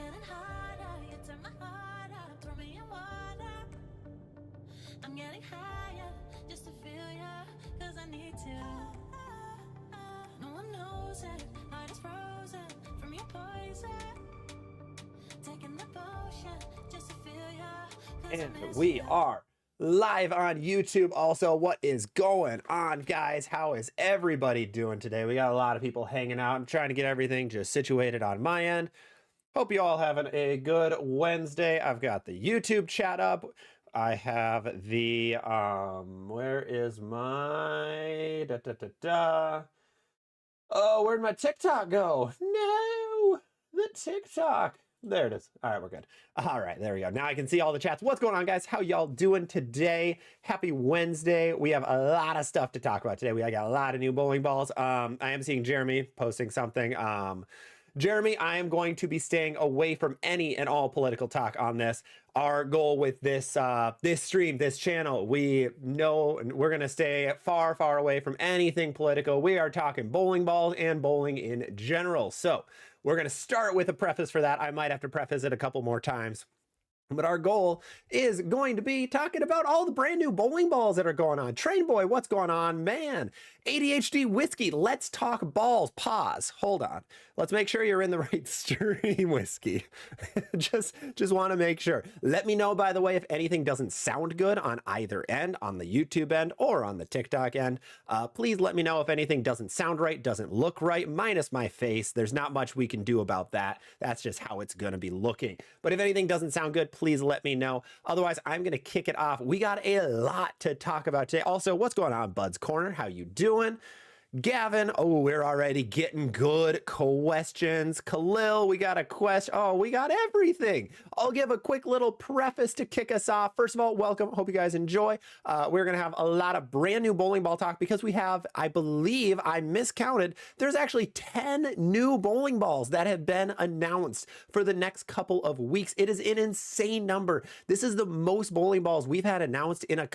getting harder. You turn my heart up, throw me in water. I'm getting higher just to feel ya, cause I need to. No one knows it, heart is frozen from your poison. Taking the potion just to feel ya, cause I And miss we ya. are live on YouTube. Also, what is going on, guys? How is everybody doing today? We got a lot of people hanging out. I'm trying to get everything just situated on my end. Hope you all having a good Wednesday. I've got the YouTube chat up. I have the where is my Oh, where'd my TikTok go? No, the TikTok. There it is. All right, we're good. All right, there we go. Now I can see all the chats. What's going on, guys? How y'all doing today? Happy Wednesday. We have a lot of stuff to talk about today. We got a lot of new bowling balls. I am seeing Jeremy posting something. Jeremy, I am going to be staying away from any and all political talk on this. Our goal with this this stream, this channel, we know we're going to stay far, far away from anything political. We are talking bowling balls and bowling in general. So we're going to start with a preface for that. I might have to preface it a couple more times. But our goal is going to be talking about all the brand new bowling balls that are going on. Train Boy, what's going on? Man, ADHD Whiskey, let's talk balls. Pause. Hold on. Let's make sure you're in the right stream, Whiskey. just want to make sure. Let me know, by the way, if anything doesn't sound good on either end, on the YouTube end or on the TikTok end. Please let me know if anything doesn't sound right, doesn't look right, minus my face. There's not much we can do about that. That's just how it's going to be looking. But if anything doesn't sound good, please let me know. Otherwise, I'm going to kick it off. We got a lot to talk about today. Also, what's going on, Bud's Corner? How you doing? Gavin, oh, we're already getting good questions. Khalil, we got a question. Oh, we got everything. I'll give a quick little preface to kick us off. First of all, welcome. Hope you guys enjoy. We're going to have a lot of brand new bowling ball talk because we have, I believe, I miscounted, there's actually 10 new bowling balls that have been announced for the next couple of weeks. It is an insane number. This is the most bowling balls we've had announced in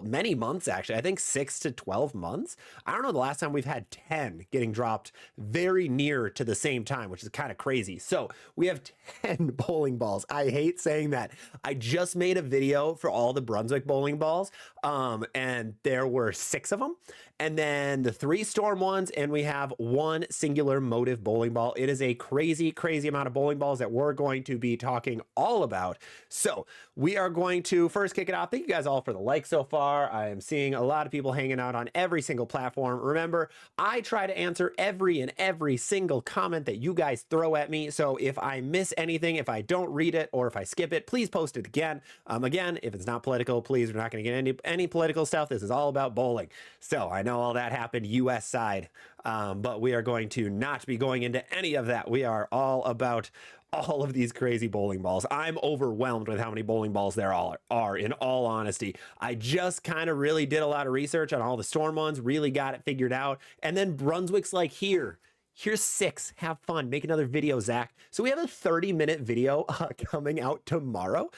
many months, actually. I think 6 to 12 months. I don't know the last time we've had 10 getting dropped very near to the same time, which is kind of crazy. So we have 10 bowling balls. I hate saying that. I just made a video for all the Brunswick bowling balls, and there were 6 of them, and then the 3 Storm ones, and we have 1 singular motive bowling ball. It is a crazy, crazy amount of bowling balls that we're going to be talking all about. So we are going to first kick it off. Thank you guys all for the likes so far. I am seeing a lot of people hanging out on every single platform. Remember, I try to answer every single comment that you guys throw at me. So if I miss anything, if I don't read it, or if I skip it, please post it again. Again, if it's not political, please, we're not going to get any political stuff. This is all about bowling. So I know all that happened US side, but we are going to not be going into any of that. We are all about all of these crazy bowling balls. I'm overwhelmed with how many bowling balls there are, in all honesty. I just kind of really did a lot of research on all the Storm ones, really got it figured out. And then Brunswick's like, here's 6. Have fun. Make another video, Zach. So we have a 30-minute video coming out tomorrow.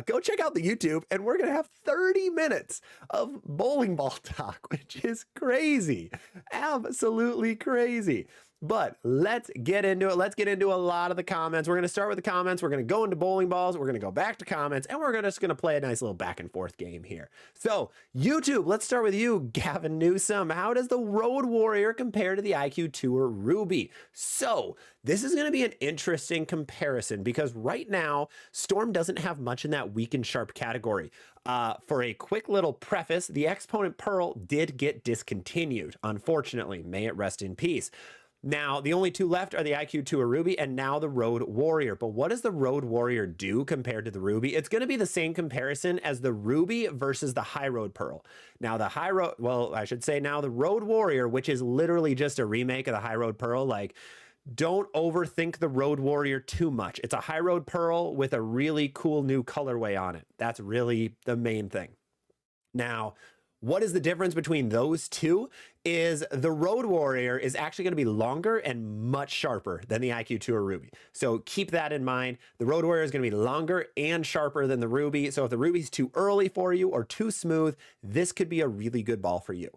Go check out the YouTube, and we're going to have 30 minutes of bowling ball talk, which is crazy. Absolutely crazy. But let's get into it. Let's get into a lot of the comments. We're going to start with the comments. We're going to go into bowling balls. We're going to go back to comments, and we're just going to play a nice little back and forth game here. So YouTube, let's start with you, Gavin Newsom. How does the Road Warrior compare to the IQ Tour Ruby? So this is going to be an interesting comparison because right now, Storm doesn't have much in that weak and sharp category. For a quick little preface, the Exponent Pearl did get discontinued, unfortunately. May it rest in peace. Now, the only 2 left are the IQ Tour Ruby and now the Road Warrior. But what does the Road Warrior do compared to the Ruby? It's going to be the same comparison as the Ruby versus the High Road Pearl. Now, the High Road, well, I should say now the Road Warrior, which is literally just a remake of the High Road Pearl. Like, don't overthink the Road Warrior too much. It's a High Road Pearl with a really cool new colorway on it. That's really the main thing. Now, what is the difference between those two is the Road Warrior is actually going to be longer and much sharper than the IQ Tour Ruby. So keep that in mind. The Road Warrior is going to be longer and sharper than the Ruby. So if the Ruby's too early for you or too smooth, this could be a really good ball for you.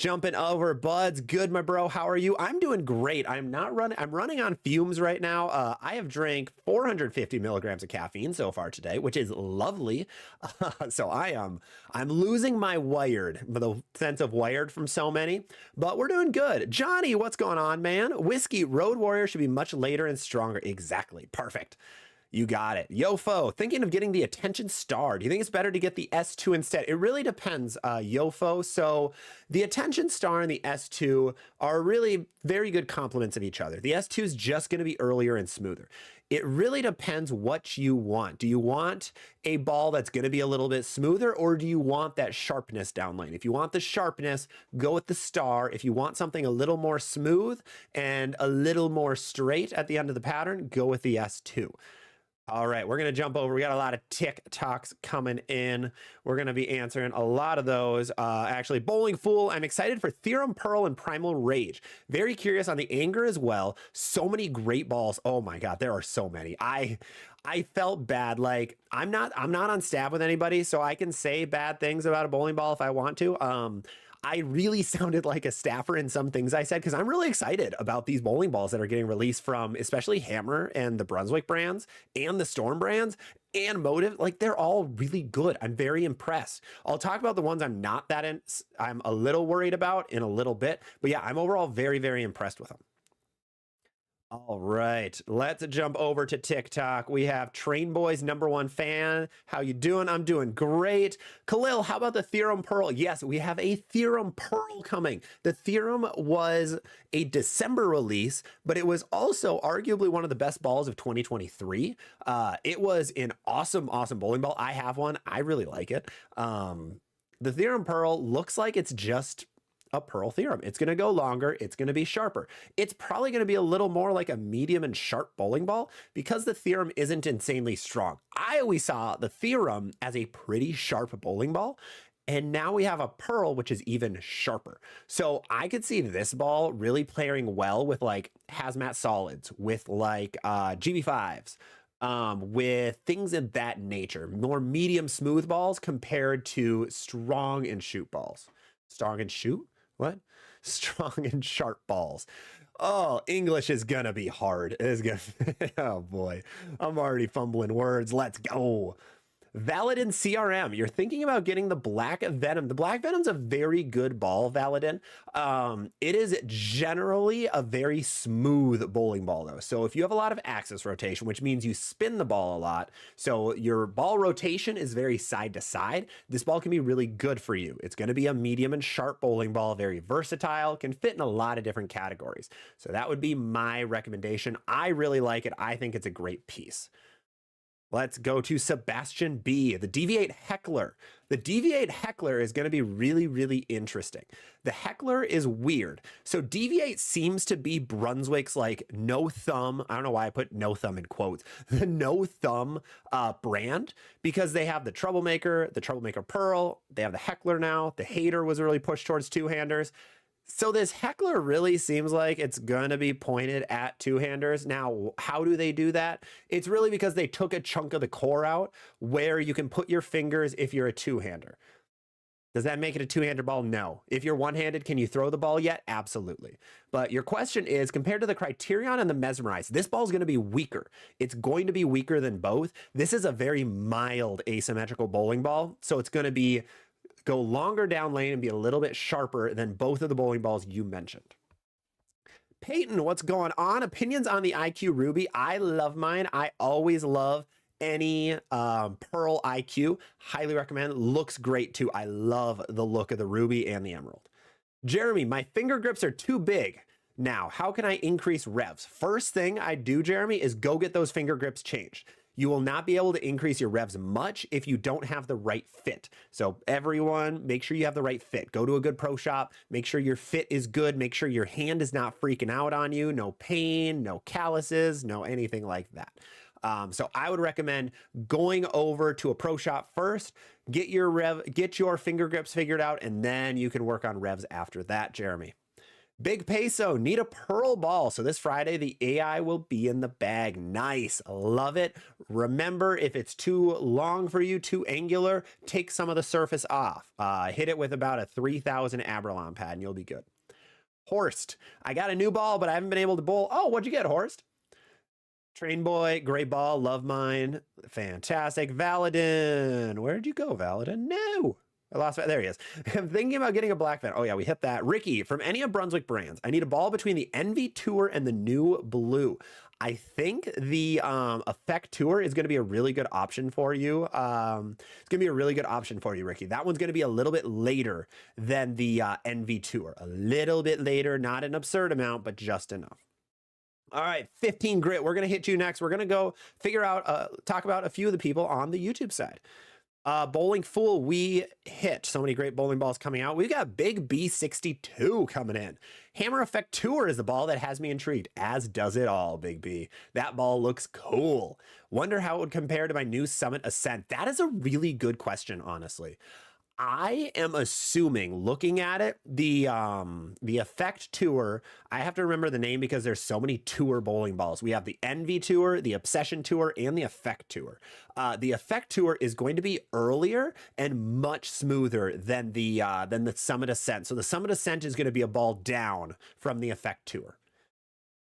Jumping over, Buds. Good, my bro. How are you? I'm doing great. I'm running on fumes right now. I have drank 450 milligrams of caffeine so far today, which is lovely. So I'm losing my wired, the sense of wired from so many, but we're doing good. Johnny, what's going on, man? Whiskey, Road Warrior should be much later and stronger. Exactly. Perfect. You got it. Yofo, thinking of getting the Attention Star. Do you think it's better to get the S2 instead? It really depends, Yofo. So the Attention Star and the S2 are really very good complements of each other. The S2 is just going to be earlier and smoother. It really depends what you want. Do you want a ball that's going to be a little bit smoother, or do you want that sharpness down lane? If you want the sharpness, go with the Star. If you want something a little more smooth and a little more straight at the end of the pattern, go with the S2. All right, we're going to jump over. We got a lot of TikToks coming in. We're going to be answering a lot of those. Actually, Bowling Fool, I'm excited for Theorem Pearl and Primal Rage. Very curious on the Anger as well. So many great balls. Oh my God, there are so many. I felt bad. Like I'm not on staff with anybody, so I can say bad things about a bowling ball if I want to. I really sounded like a staffer in some things I said, because I'm really excited about these bowling balls that are getting released from especially Hammer and the Brunswick brands and the Storm brands and Motive. Like, they're all really good. I'm very impressed. I'll talk about the ones I'm a little worried about in a little bit, but yeah, I'm overall very, very impressed with them. All right, let's jump over to TikTok. We have Train Boys #1 fan. How you doing? I'm doing great. Khalil, how about the Theorem Pearl? Yes, we have a Theorem Pearl coming. The Theorem was a December release, but it was also arguably one of the best balls of 2023. It was an awesome bowling ball. I have one. I really like it. The Theorem Pearl looks like it's just a Pearl Theorem. It's going to go longer. It's going to be sharper. It's probably going to be a little more like a medium and sharp bowling ball because the Theorem isn't insanely strong. I always saw the Theorem as a pretty sharp bowling ball, and now we have a Pearl, which is even sharper. So I could see this ball really pairing well with like Hazmat Solids, with like GB5s, with things of that nature, more medium smooth balls compared to strong and shoot balls. Strong and shoot? What? Strong and sharp balls. Oh, English is gonna be hard. It is gonna. Oh boy, I'm already fumbling words. Let's go. Valadin CRM, you're thinking about getting the Black Venom. The Black Venom's a very good ball, Valadin. It is generally a very smooth bowling ball, though. So if you have a lot of axis rotation, which means you spin the ball a lot, so your ball rotation is very side to side, this ball can be really good for you. It's going to be a medium and sharp bowling ball, very versatile, can fit in a lot of different categories. So that would be my recommendation. I really like it. I think it's a great piece. Let's go to Sebastian B, the Deviate Heckler. The Deviate Heckler is going to be really, really interesting. The Heckler is weird. So Deviate seems to be Brunswick's like no thumb. I don't know why I put no thumb in quotes. The no thumb brand, because they have the Troublemaker Pearl. They have the Heckler now. The Hater was really pushed towards two-handers. So this Heckler really seems like it's going to be pointed at two-handers. Now, how do they do that? It's really because they took a chunk of the core out where you can put your fingers if you're a two-hander. Does that make it a two-hander ball? No. If you're one-handed, can you throw the ball yet? Absolutely. But your question is, compared to the Criterion and the Mesmerize, this ball is going to be weaker. It's going to be weaker than both. This is a very mild asymmetrical bowling ball, so it's going to go longer down lane and be a little bit sharper than both of the bowling balls you mentioned. Peyton, what's going on? Opinions on the IQ Ruby? I love mine. I always love any Pearl IQ. Highly recommend. Looks great too. I love the look of the Ruby and the Emerald. Jeremy, my finger grips are too big. Now, how can I increase revs? First thing I do, Jeremy, is go get those finger grips changed. You will not be able to increase your revs much if you don't have the right fit. So everyone, make sure you have the right fit. Go to a good pro shop, make sure your fit is good, make sure your hand is not freaking out on you, no pain, no calluses, no anything like that. So I would recommend going over to a pro shop first, get your finger grips figured out, and then you can work on revs after that, Jeremy. Big Peso, need a pearl ball. So this Friday, the AI will be in the bag. Nice. Love it. Remember, if it's too long for you, too angular, take some of the surface off. Hit it with about a 3000 Abralon pad and you'll be good. Horst, I got a new ball, but I haven't been able to bowl. Oh, what'd you get, Horst? Train Boy, great ball, love mine. Fantastic. Valadin, where'd you go, Valadin? No. I lost it. There he is. I'm thinking about getting a black fan. Oh, yeah, we hit that. Ricky, from any of Brunswick brands, I need a ball between the Envy Tour and the new Blue. I think the Effect Tour is going to be a really good option for you. It's going to be a really good option for you, Ricky. That one's going to be a little bit later than the Envy Tour. A little bit later, not an absurd amount, but just enough. All right, 15 grit. We're going to hit you next. We're going to go figure out, talk about a few of the people on the YouTube side. Bowling Fool, we hit so many great bowling balls coming out. We've got Big B62 coming in. Hammer Effect Tour is the ball that has me intrigued, as does it all, Big B. That ball looks cool. Wonder how it would compare to my new Summit Ascent. That is a really good question, honestly. I am assuming, looking at it, the Effect Tour, I have to remember the name because there's so many tour bowling balls. We have the Envy Tour, the Obsession Tour, and the Effect Tour. The Effect Tour is going to be earlier and much smoother than the Summit Ascent. So the Summit Ascent is going to be a ball down from the Effect Tour.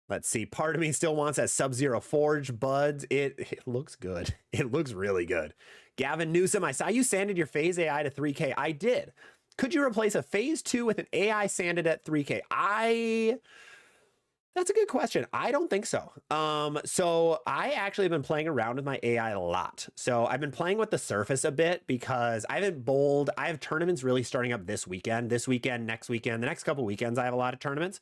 Let's see. Part of me still wants that Sub-Zero Forge Buds. It looks good. It looks really good. Gavin Newsom, I saw you sanded your phase AI to 3K. I did. Could you replace a phase 2 with an AI sanded at 3K? That's a good question. I don't think so. So I actually have been playing around with my AI a lot. So I've been playing with the surface a bit because I haven't bowled. I have tournaments really starting up this weekend, next weekend, the next couple weekends. I have a lot of tournaments.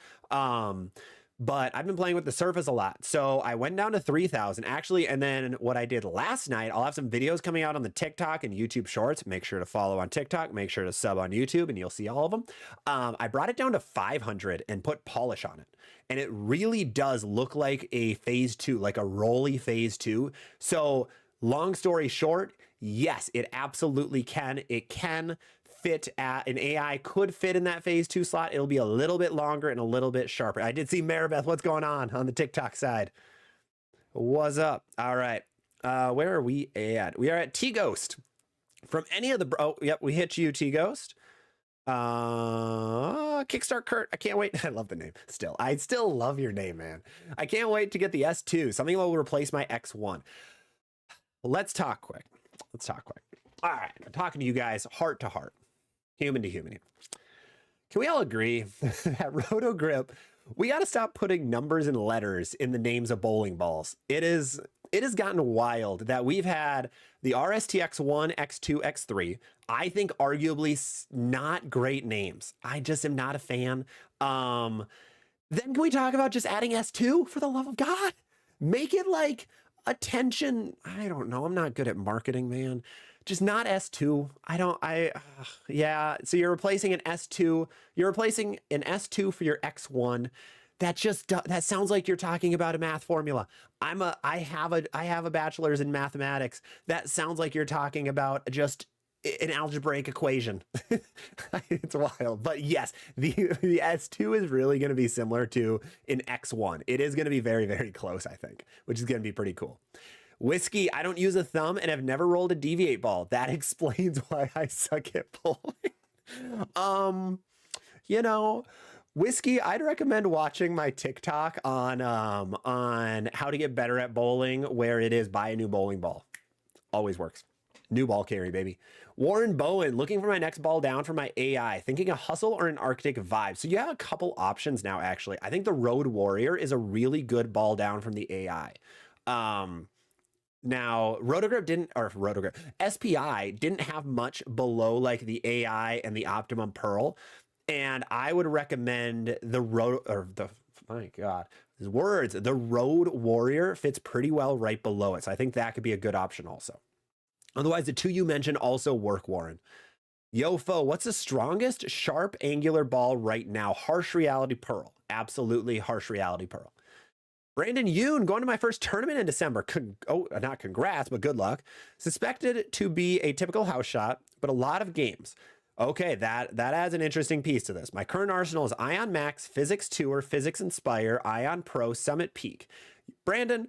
But I've been playing with the surface a lot. So I went down to 3,000 actually. And then what I did last night, I'll have some videos coming out on the TikTok and YouTube shorts. Make sure to follow on TikTok, make sure to sub on YouTube and you'll see all of them. I brought it down to 500 and put polish on it. And it really does look like a phase 2, like a rolly phase 2. So long story short, yes, it absolutely can. It can fit at an AI could fit in that phase 2 slot. It'll be a little bit longer and a little bit sharper. I did see Maribeth. What's going on the TikTok side? What's up? All right. Where are we at? We are at T-Ghost. From any of the, oh, yep, we hit you, T-Ghost. Kickstart Kurt. I can't wait. I love the name still. I still love your name, man. I can't wait to get the S2. Something that will replace my X1. Let's talk quick. All right. I'm talking to you guys heart to heart. Human to human. Can we all agree that Roto Grip, we got to stop putting numbers and letters in the names of bowling balls? It has gotten wild that we've had the RSTX1, X2, X3. I think arguably not great names. I just am not a fan. Then can we talk about just adding S2 for the love of God? Make it like attention. I don't know. I'm not good at marketing, man. Just not S2. Yeah. So you're replacing an S2. You're replacing an S2 for your X1. That sounds like you're talking about a math formula. I have a bachelor's in mathematics. That sounds like you're talking about just an algebraic equation. It's wild. But yes, the S2 is really going to be similar to an X1. It is going to be very, very close, I think, which is going to be pretty cool. Whiskey, I don't use a thumb and have never rolled a deviate ball. That explains why I suck at bowling. Whiskey, I'd recommend watching my TikTok on how to get better at bowling, where it is buy a new bowling ball. Always works. New ball carry, baby. Warren Bowen, looking for my next ball down for my AI, thinking a hustle or an Arctic vibe. So you have a couple options now, actually. I think the Road Warrior is a really good ball down from the AI. Now, SPI didn't have much below like the AI and the Optimum Pearl. And I would recommend the Road Warrior fits pretty well right below it. So I think that could be a good option also. Otherwise, the two you mentioned also work, Warren. Yofo, what's the strongest sharp angular ball right now? Harsh Reality Pearl. Absolutely Harsh Reality Pearl. Brandon Yoon, going to my first tournament in December. Not congrats, but good luck. Suspected to be a typical house shot, but a lot of games. Okay, that adds an interesting piece to this. My current arsenal is Ion Max, Physics Tour, Physics Inspire, Ion Pro, Summit Peak. Brandon,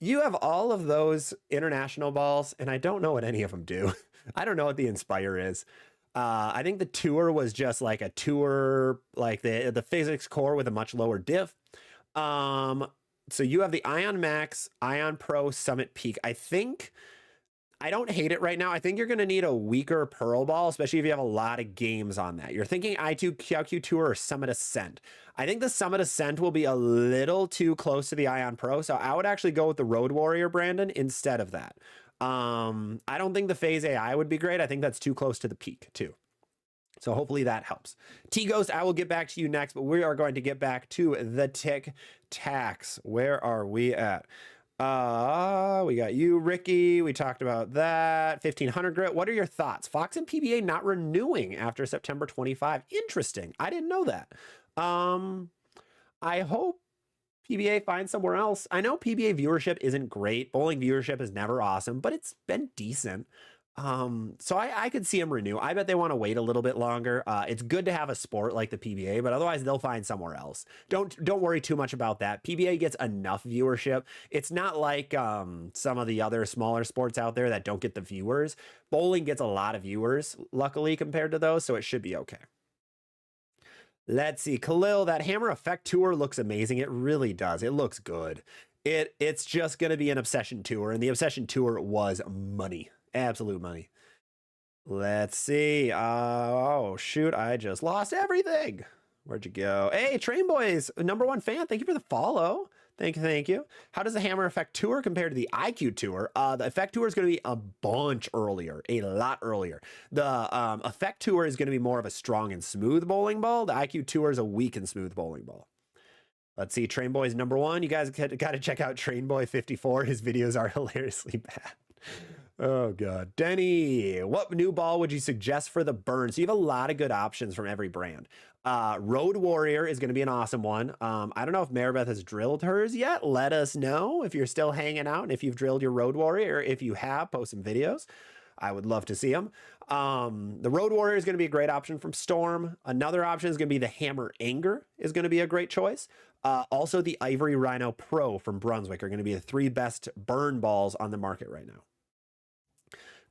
you have all of those international balls, and I don't know what any of them do. I don't know what the Inspire is. I think the Tour was just like a tour, like the Physics Core with a much lower diff. So you have the Ion Max, Ion Pro, Summit Peak. I don't hate it right now. I think you're going to need a weaker Pearl ball, especially if you have a lot of games on that. You're thinking IQ Tour or Summit Ascent. I think the Summit Ascent will be a little too close to the Ion Pro, so I would actually go with the Road Warrior, Brandon, instead of that. I don't think the Phase AI would be great. I think that's too close to the Peak, too. So hopefully that helps. T-Ghost, I will get back to you next, but we are going to get back to the Tic Tacs. Where are we at? We got you, Ricky. We talked about that. 1500 grit. What are your thoughts? Fox and PBA not renewing after September 25. Interesting. I didn't know that. I hope PBA finds somewhere else. I know PBA viewership isn't great. Bowling viewership is never awesome, but it's been decent. So I could see them renew. I bet they want to wait a little bit longer. It's good to have a sport like the PBA, but otherwise they'll find somewhere else. Don't worry too much about that. PBA gets enough viewership. It's not like some of the other smaller sports out there that don't get the viewers. Bowling gets a lot of viewers, luckily, compared to those, so it should be okay. Let's see. Khalil, that Hammer Effect Tour looks amazing. It really does. It looks good. It's just going to be an Obsession Tour, and the Obsession Tour was money. Absolute money. Let's see. Oh, shoot. I just lost everything. Where'd you go? Hey, Train Boys, #1 fan. Thank you for the follow. Thank you. How does the Hammer Effect Tour compare to the IQ Tour? The Effect Tour is going to be a bunch earlier, a lot earlier. The Effect Tour is going to be more of a strong and smooth bowling ball. The IQ Tour is a weak and smooth bowling ball. Let's see. Train Boys #1. You guys got to check out Train Boy 54. His videos are hilariously bad. Oh, God. Denny, what new ball would you suggest for the burn? So you have a lot of good options from every brand. Road Warrior is going to be an awesome one. I don't know if Maribeth has drilled hers yet. Let us know if you're still hanging out and if you've drilled your Road Warrior. Or if you have, post some videos. I would love to see them. The Road Warrior is going to be a great option from Storm. Another option is going to be the Hammer Anger is going to be a great choice. Also, the Ivory Rhino Pro from Brunswick are going to be the 3 best burn balls on the market right now.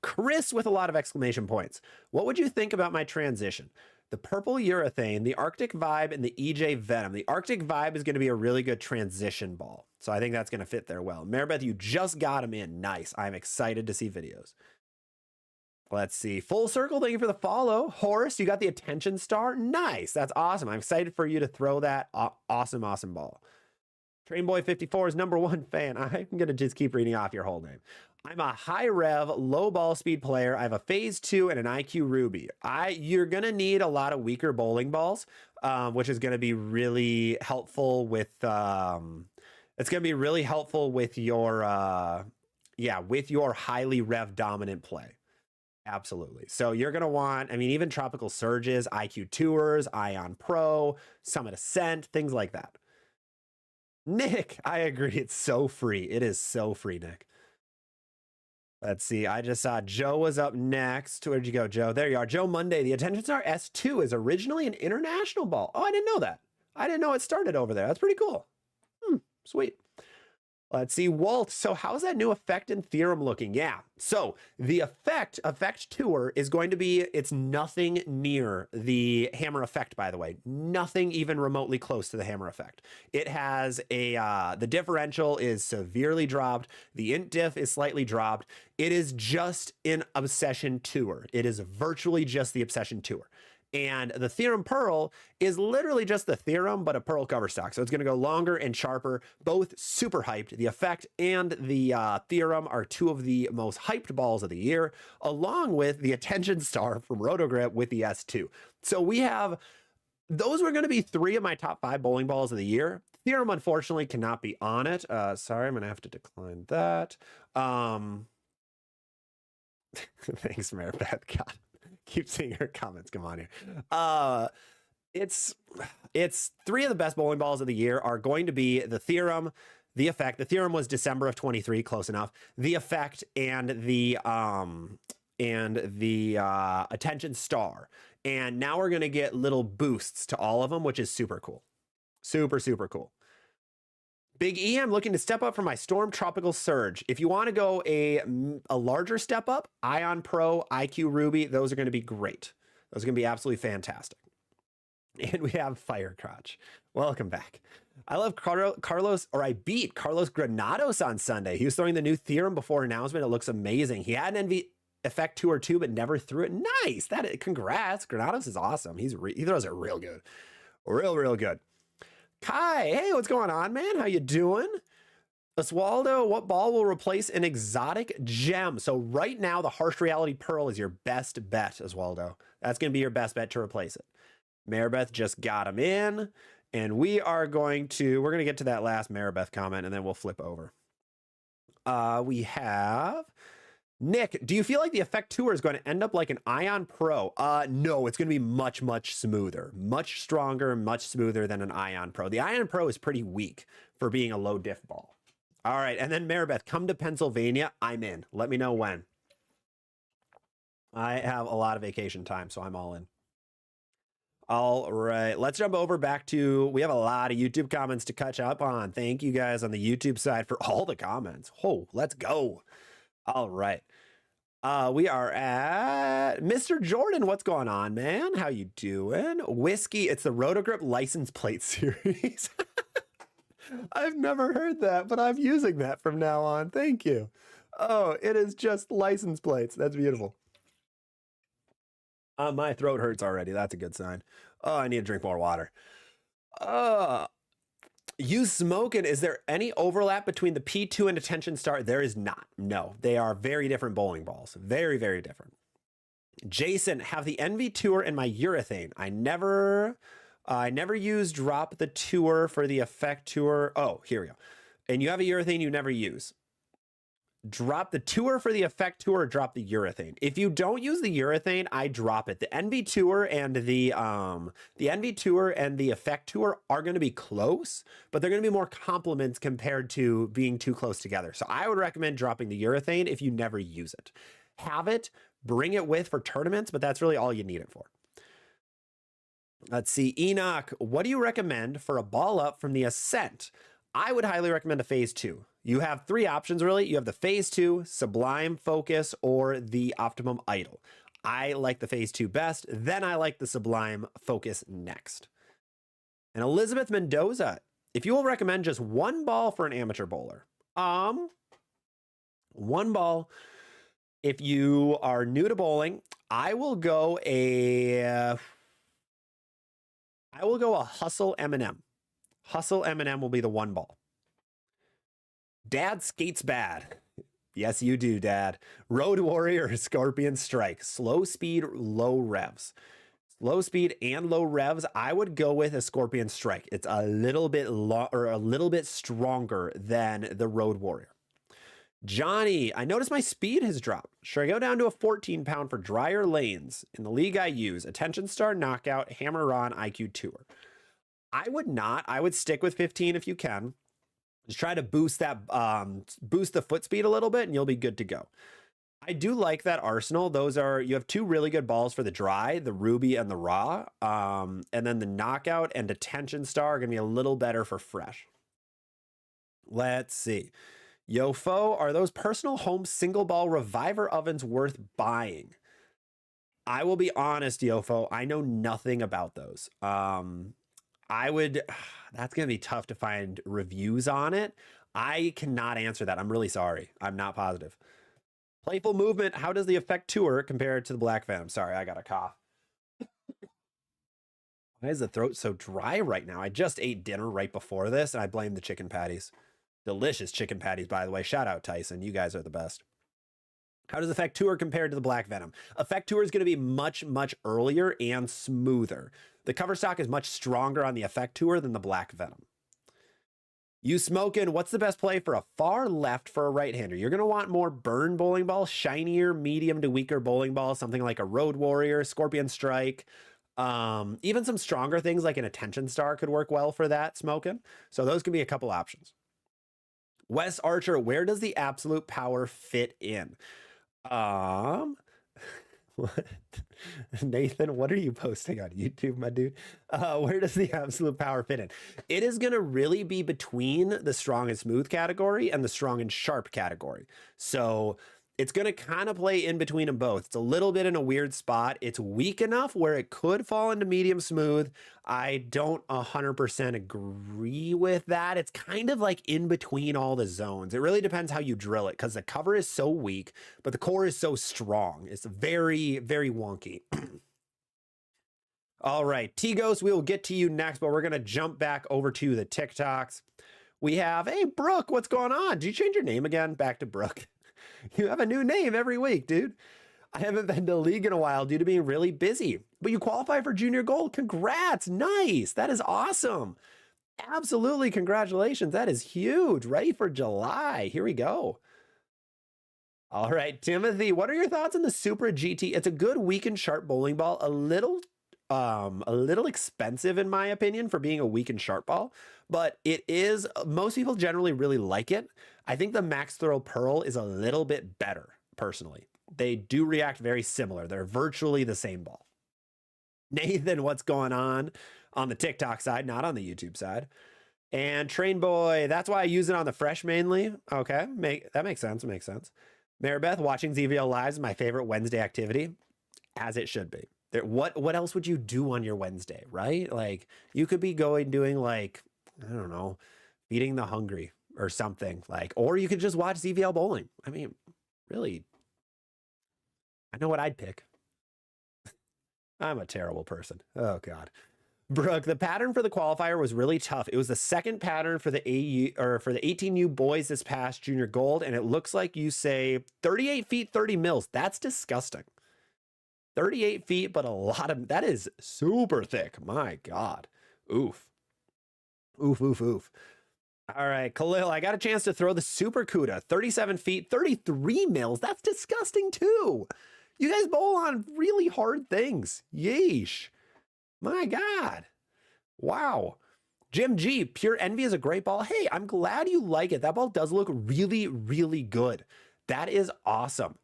Chris with a lot of exclamation points. What would you think about my transition? The purple urethane, the Arctic Vibe, and the EJ Venom. The Arctic Vibe is going to be a really good transition ball. So I think that's going to fit there well. Maribeth, you just got him in. Nice. I'm excited to see videos. Let's see. Full Circle, thank you for the follow. Horace, you got the attention star. Nice. That's awesome. I'm excited for you to throw that awesome ball. Trainboy 54 is #1 fan. I'm going to just keep reading off your whole name. I'm a high rev, low ball speed player. I have a phase 2 and an IQ Ruby. You're going to need a lot of weaker bowling balls, which is going to be really helpful with, it's going to be really helpful with your, with your highly rev dominant play. Absolutely. So you're going to want, even Tropical Surges, IQ Tours, Ion Pro, Summit Ascent, things like that. Nick, I agree. It's so free. It is so free, Nick. Let's see. I just saw Joe was up next. Where'd you go, Joe? There you are. Joe Monday. The Attention Star S2 is originally an international ball. Oh, I didn't know that. I didn't know it started over there. That's pretty cool. Sweet. Let's see. Walt. So how's that new effect and theorem looking? Yeah. So the effect tour is going to be, it's nothing near the Hammer Effect, by the way. Nothing even remotely close to the Hammer Effect. It has the differential is severely dropped. The int diff is slightly dropped. It is just an Obsession Tour. It is virtually just the Obsession Tour. And the Theorem Pearl is literally just the Theorem, but a Pearl cover stock. So it's going to go longer and sharper, both super hyped. The Effect and the Theorem are 2 of the most hyped balls of the year, along with the Attention Star from Roto Grip with the S2. So we have, those were going to be 3 of my top 5 bowling balls of the year. Theorem, unfortunately, cannot be on it. Sorry, I'm going to have to decline that. Thanks, Maribeth. God. Keep seeing her comments. Come on here. It's 3 of the best bowling balls of the year are going to be the Theorem, the Effect. The Theorem was December of 23, close enough. The Effect and the and the Attention Star. And now we're going to get little boosts to all of them, which is super cool. Super, super cool. Big E, I'm looking to step up for my Storm Tropical Surge. If you want to go a larger step up, Ion Pro, IQ Ruby, those are going to be great. Those are going to be absolutely fantastic. And we have Fire Crotch. Welcome back. I love Carlos, or I beat Carlos Granados on Sunday. He was throwing the new theorem before announcement. It looks amazing. He had an NV Effect 2 or 2, but never threw it. Nice. Congrats. Granados is awesome. He throws it real good. Real good. Kai, hey, what's going on, man? How you doing? Oswaldo, what ball will replace an exotic gem? So right now, the Harsh Reality Pearl is your best bet, Oswaldo. That's going to be your best bet to replace it. Maribeth just got him in, and we're going to get to that last Maribeth comment, and then we'll flip over. We have Nick. Do you feel like the Effect Tour is going to end up like an Ion Pro? No, it's going to be much smoother, much stronger, much smoother than an Ion Pro. The Ion Pro is pretty weak for being a low diff ball. All right, and then Maribeth, come to Pennsylvania. I'm in. Let me know when. I have a lot of vacation time, so I'm all in. All right, let's jump over back to, we have a lot of YouTube comments to catch up on. Thank you guys on the YouTube side for all the comments. Oh, let's go. All right. We are at Mr. Jordan. What's going on, man? How you doing? Whiskey. It's the Roto Grip license plate series. I've never heard that, but I'm using that from now on. Thank you. Oh, it is just license plates. That's beautiful. My throat hurts already. That's a good sign. Oh, I need to drink more water. You smoking. Is there any overlap between the P2 and Attention Star? There is not. No, they are very different bowling balls. Very, very different. Jason, have the Envy Tour and my urethane. I never used Drop the Tour for the Effect Tour. Oh, here we go. And you have a urethane you never use. Drop the Tour for the Effect Tour, or drop the urethane. If you don't use the urethane, I drop it. The NV Tour and the NV Tour and the Effect Tour are going to be close, but they're going to be more complements compared to being too close together. So I would recommend dropping the urethane if you never use it. Have it, bring it with for tournaments, but that's really all you need it for. Let's see, Enoch, what do you recommend for a ball up from the Ascent? I would highly recommend a Phase 2. You have three options, really. You have the Phase 2, Sublime Focus, or the Optimum Idol. I like the Phase 2 best. Then I like the Sublime Focus next. And Elizabeth Mendoza, if you will recommend just one ball for an amateur bowler. One ball. If you are new to bowling, I will go a Hustle M&M. Hustle M&M will be the one ball. Dad skates bad. Yes, you do, Dad. Road Warrior, Scorpion Strike. Slow speed, low revs. Slow speed and low revs. I would go with a Scorpion Strike. It's a little bit a little bit stronger than the Road Warrior. Johnny, I noticed my speed has dropped. Should I go down to a 14 pound for drier lanes? In the league I use, Attention Star, Knockout, Hammer On, IQ Tour. I would not. I would stick with 15 if you can. Just try to boost that, boost the foot speed a little bit, and you'll be good to go. I do like that arsenal. You have two really good balls for the dry, the Ruby and the Raw. And then the Knockout and Attention Star are going to be a little better for fresh. Let's see. Yofo, are those personal home single ball reviver ovens worth buying? I will be honest, Yofo. I know nothing about those. That's going to be tough to find reviews on it. I cannot answer that. I'm really sorry. I'm not positive. Playful Movement, how does the Effect Tour compare to the Black Venom? Sorry, I got a cough. Why is the throat so dry right now? I just ate dinner right before this, and I blame the chicken patties. Delicious chicken patties, by the way. Shout out, Tyson. You guys are the best. How does Effect Tour compare to the Black Venom? Effect Tour is going to be much earlier and smoother. The cover stock is much stronger on the Effect Tour than the Black Venom. You smoking, what's the best play for a far left for a right-hander? You're going to want more burn bowling ball, shinier, medium to weaker bowling ball, something like a Road Warrior, Scorpion Strike. Even some stronger things like an Attention Star could work well for that, smoking. So those could be a couple options. Wes Archer, where does the Absolute Power fit in? What? Nathan, what are you posting on YouTube, my dude? Where does the absolute power fit in? It is going to really be between the strong and smooth category and the strong and sharp category. So it's going to kind of play in between them both. It's a little bit in a weird spot. It's weak enough where it could fall into medium smooth. I don't 100% agree with that. It's kind of like in between all the zones. It really depends how you drill it because the cover is so weak, but the core is so strong. It's very, very wonky. All right, T-Ghost, we will get to you next, but we're going to jump back over to the TikToks. We have, hey, Brooke, what's going on? Did you change your name again? Back to Brooke. You have a new name every week, dude. I haven't been to league in a while due to being really busy, but you qualify for junior gold. Congrats. Nice. That is awesome. Absolutely. Congratulations. That is huge. Ready for July. Here we go. All right, Timothy, what are your thoughts on the Supra GT? It's a good weak and sharp bowling ball, a little expensive in my opinion for being a weak and sharp ball, but it is, most people generally really like it. I think the Max Throw Pearl is a little bit better personally. They do react very similar. They're virtually the same ball. Nathan, what's going on the TikTok side, not on the YouTube side? And Train Boy, that's why I use it on the fresh mainly. Okay, that makes sense. Makes sense. Maribeth, watching ZVL Live is my favorite Wednesday activity, as it should be. What else would you do on your Wednesday, right? Like you could be doing like, I don't know, feeding the hungry or something like, or you could just watch ZVL bowling. I mean, really, I know what I'd pick. I'm a terrible person. Oh God. Brooke, the pattern for the qualifier was really tough. It was the second pattern for the AU or for the 18U boys this past junior gold. And it looks like you say 38 feet, 30 mils. That's disgusting. 38 feet, but a lot of, that is super thick. My God. Oof. Oof, oof, oof. All right, Khalil, I got a chance to throw the Super Cuda, 37 feet, 33 mils. That's disgusting too. You guys bowl on really hard things. Yeesh. My God. Wow. Jim G, Pure Envy is a great ball. Hey, I'm glad you like it. That ball does look really, really good. That is awesome.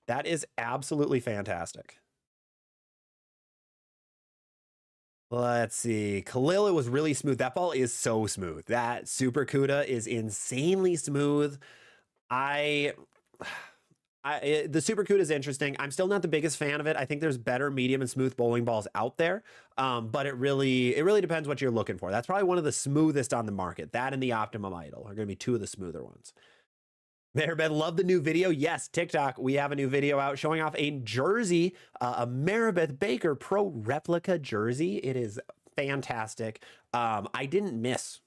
That is absolutely fantastic. Let's see. Khalil, it was really smooth. That ball is so smooth. That Super Cuda is insanely smooth. The Super Cuda is interesting. I'm still not the biggest fan of it. I think there's better medium and smooth bowling balls out there. But it really depends what you're looking for. That's probably one of the smoothest on the market. That and the Optimum Idol are going to be two of the smoother ones. Maribeth, love the new video. Yes, TikTok, we have a new video out showing off a jersey, a Maribeth Baker Pro replica jersey. It is fantastic. I didn't miss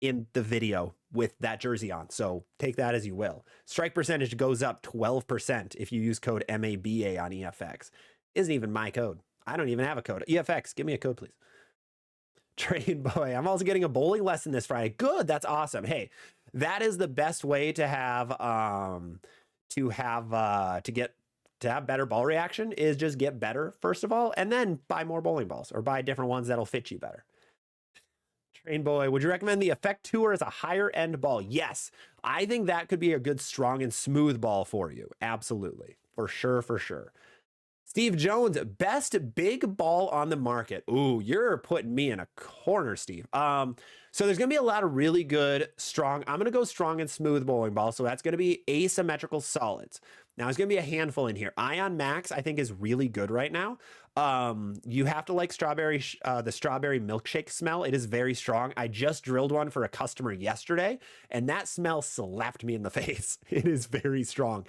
in the video with that jersey on, so take that as you will. Strike percentage goes up 12% if you use code MABA on EFX. Isn't even my code. I don't even have a code. EFX, give me a code, please. Train Boy, I'm also getting a bowling lesson this Friday. Good, that's awesome. Hey, that is the best way to have better ball reaction is just get better first of all, and then buy more bowling balls or buy different ones that'll fit you better. Train Boy, would you recommend the Effect Tour as a higher end ball? Yes, I think that could be a good strong and smooth ball for you. Absolutely, for sure, for sure. Steve Jones, best big ball on the market. Ooh, you're putting me in a corner, Steve. So there's going to be a lot of really good, strong. I'm going to go strong and smooth bowling ball. So that's going to be asymmetrical solids. Now there's going to be a handful in here. Ion Max, I think, is really good right now. You have to like strawberry, the strawberry milkshake smell. It is very strong. I just drilled one for a customer yesterday, and that smell slapped me in the face. It is very strong.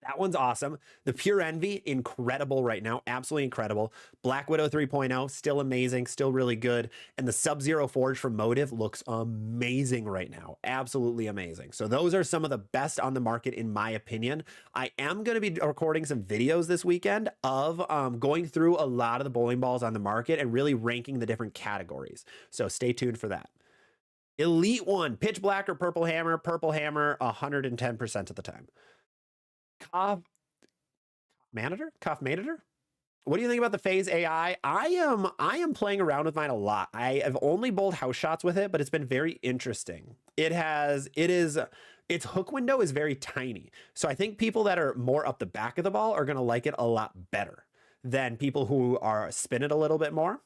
That one's awesome. The Pure Envy, incredible right now. Absolutely incredible. Black Widow 3.0, still amazing, still really good. And the Sub-Zero Forge from Motive looks amazing right now. Absolutely amazing. So those are some of the best on the market in my opinion. I am going to be recording some videos this weekend of going through a lot of the bowling balls on the market and really ranking the different categories. So stay tuned for that. Elite One, Pitch Black or Purple Hammer, 110% of the time. Cough Manager? What do you think about the Phase AI? I am playing around with mine a lot. I have only bowled house shots with it, but it's been very interesting. It is its hook window is very tiny. So I think people that are more up the back of the ball are going to like it a lot better than people who are spin it a little bit more.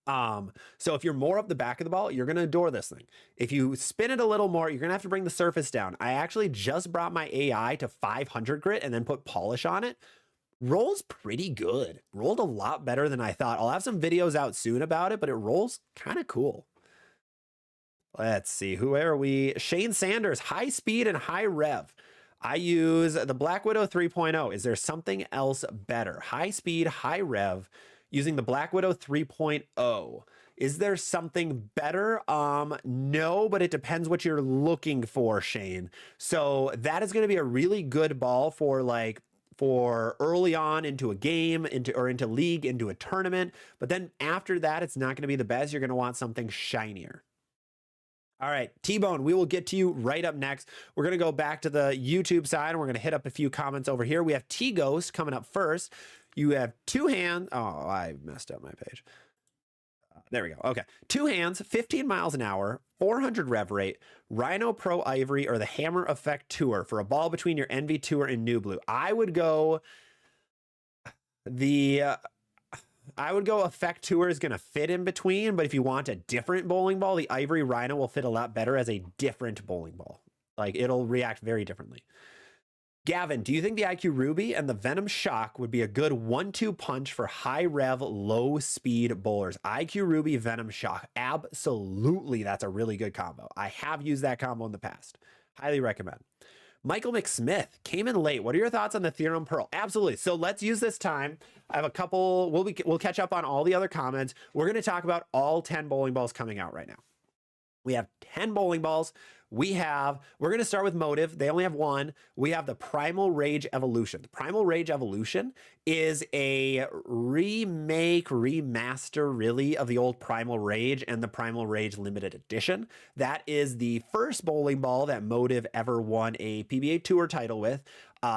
So if you're more up the back of the ball, you're going to adore this thing. If you spin it a little more, you're going to have to bring the surface down. I actually just brought my AI to 500 grit and then put polish on it. Rolls pretty good. Rolled a lot better than I thought. I'll have some videos out soon about it, but it rolls kind of cool. Let's see. Who are we? Shane Sanders, high speed and high rev. I use the Black Widow 3.0. Is there something else better? High speed, high rev, using the Black Widow 3.0. Is there something better? No, but it depends what you're looking for, Shane. So that is going to be a really good ball for early on into a game, into league, into a tournament. But then after that, it's not going to be the best. You're going to want something shinier. All right, T-Bone, we will get to you right up next. We're going to go back to the YouTube side, and we're going to hit up a few comments over here. We have T-Ghost coming up first. You have two hands. Oh, I messed up my page. There we go. Okay. Two hands, 15 miles an hour, 400 rev rate, Rhino Pro Ivory, or the Hammer Effect Tour for a ball between your NV Tour and New Blue. I would go Effect Tour is going to fit in between, but if you want a different bowling ball, the Ivory Rhino will fit a lot better as a different bowling ball. Like, it'll react very differently. Gavin, do you think the IQ Ruby and the Venom Shock would be a good 1-2 punch for high rev, low speed bowlers? IQ Ruby, Venom Shock. Absolutely. That's a really good combo. I have used that combo in the past. Highly recommend. Michael McSmith came in late. What are your thoughts on the Theorem Pearl? Absolutely. So let's use this time. I have a couple. We'll catch up on all the other comments. We're going to talk about all 10 bowling balls coming out right now. We have 10 bowling balls. We're going to start with Motive. They only have one. We have the Primal Rage Evolution. The Primal Rage Evolution is a remaster, really, of the old Primal Rage and the Primal Rage Limited Edition. That is the first bowling ball that Motive ever won a PBA Tour title with.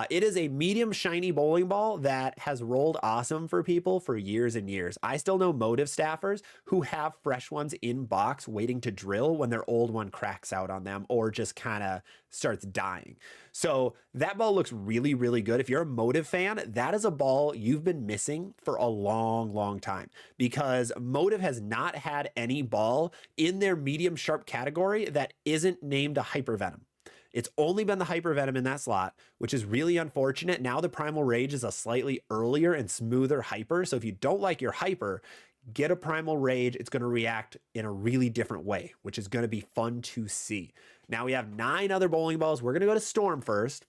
It is a medium shiny bowling ball that has rolled awesome for people for years and years. I still know Motive staffers who have fresh ones in box waiting to drill when their old one cracks out on them or just kind of starts dying. So that ball looks really, really good. If you're a Motive fan, that is a ball you've been missing for a long, long time, because Motive has not had any ball in their medium sharp category that isn't named a Hyper Venom. It's only been the Hyper Venom in that slot, which is really unfortunate. Now the Primal Rage is a slightly earlier and smoother Hyper. So if you don't like your Hyper, get a Primal Rage. It's going to react in a really different way, which is going to be fun to see. Now we have 9 other bowling balls. We're going to go to Storm first.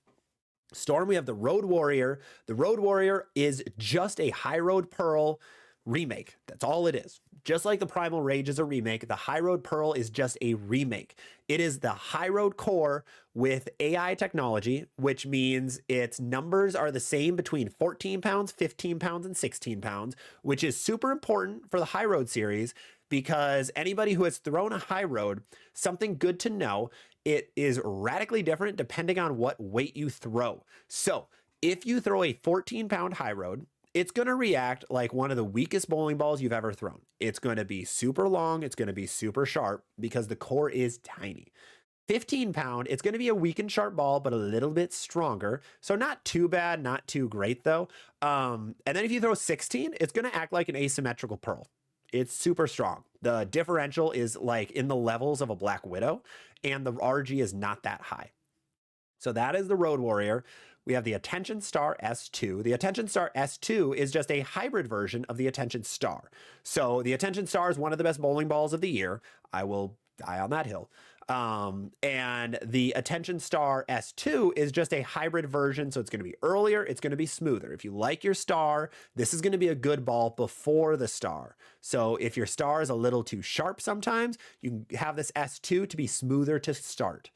Storm, we have the Road Warrior. The Road Warrior is just a High Road Pearl remake. That's all it is. Just like the Primal Rage is a remake, the High Road Pearl is just a remake. It is the High Road core with AI technology, which means its numbers are the same between 14 pounds, 15 pounds, and 16 pounds, which is super important for the High Road series, because anybody who has thrown a High Road, something good to know, it is radically different depending on what weight you throw. So if you throw a 14-pound High Road, it's going to react like one of the weakest bowling balls you've ever thrown. It's going to be super long. It's going to be super sharp because the core is tiny. 15-pound, it's going to be a weak and sharp ball, but a little bit stronger. So not too bad, not too great though. And then if you throw 16, it's going to act like an asymmetrical pearl. It's super strong. The differential is like in the levels of a Black Widow, and the RG is not that high. So that is the Road Warrior. We have the Attention Star S2. The Attention Star S2 is just a hybrid version of the Attention Star. So the Attention Star is one of the best bowling balls of the year. I will die on that hill. And the Attention Star S2 is just a hybrid version. So it's going to be earlier. It's going to be smoother. If you like your Star, this is going to be a good ball before the Star. So if your Star is a little too sharp sometimes, you can have this S2 to be smoother to start.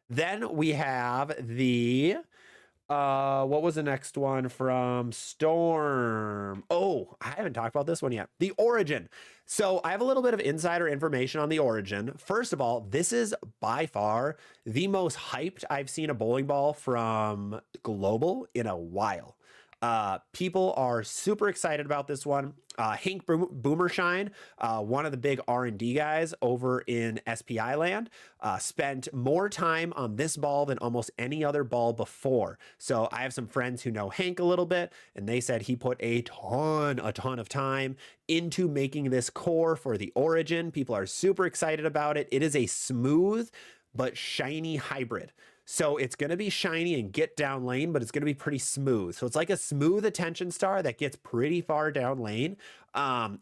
Then we have the... what was the next one from Storm? Oh, I haven't talked about this one yet. The Origin. So I have a little bit of insider information on the Origin. First of all, this is by far the most hyped I've seen a bowling ball from Global in a while. People are super excited about this one. Hank Boomershine, one of the big R&D guys over in SPI land, spent more time on this ball than almost any other ball before. So I have some friends who know Hank a little bit, and they said he put a ton of time into making this core for the Origin. People are super excited about it. It is a smooth but shiny hybrid. So it's going to be shiny and get down lane, but it's going to be pretty smooth. So it's like a smooth attention star that gets pretty far down lane.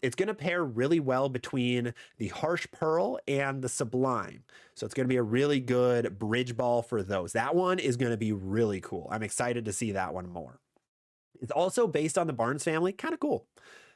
It's going to pair really well between the Harsh Pearl and the Sublime. So it's going to be a really good bridge ball for those. That one is going to be really cool. I'm excited to see that one more. It's also based on the Barnes family. Kind of cool.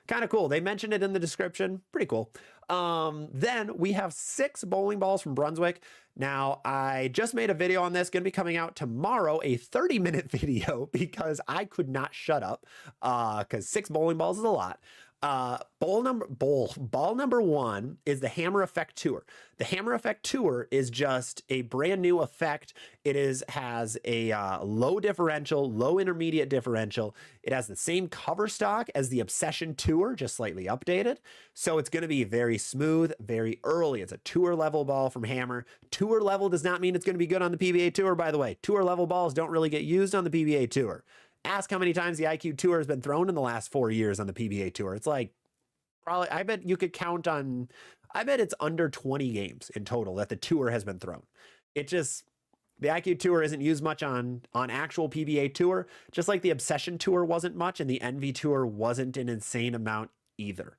Kind of cool. They mentioned it in the description. Pretty cool. Then we have 6 bowling balls from Brunswick. Now, I just made a video on this, going to be coming out tomorrow, a 30-minute video, because I could not shut up, because 6 bowling balls is a lot. Ball number 1 is the Hammer Effect Tour. The Hammer Effect Tour is just a brand new effect. It has a low differential, low intermediate differential. It has the same cover stock as the Obsession Tour, just slightly updated. So it's going to be very smooth, very early. It's a tour level ball from Hammer. Tour level does not mean it's going to be good on the PBA Tour, by the way. Tour level balls don't really get used on the PBA Tour. Ask how many times the IQ Tour has been thrown in the last 4 years on the PBA Tour. It's like, probably, I bet you could count on, I bet it's under 20 games in total that the Tour has been thrown. It just, the IQ Tour isn't used much on actual PBA Tour, just like the Obsession Tour wasn't much, and the Envy Tour wasn't an insane amount either.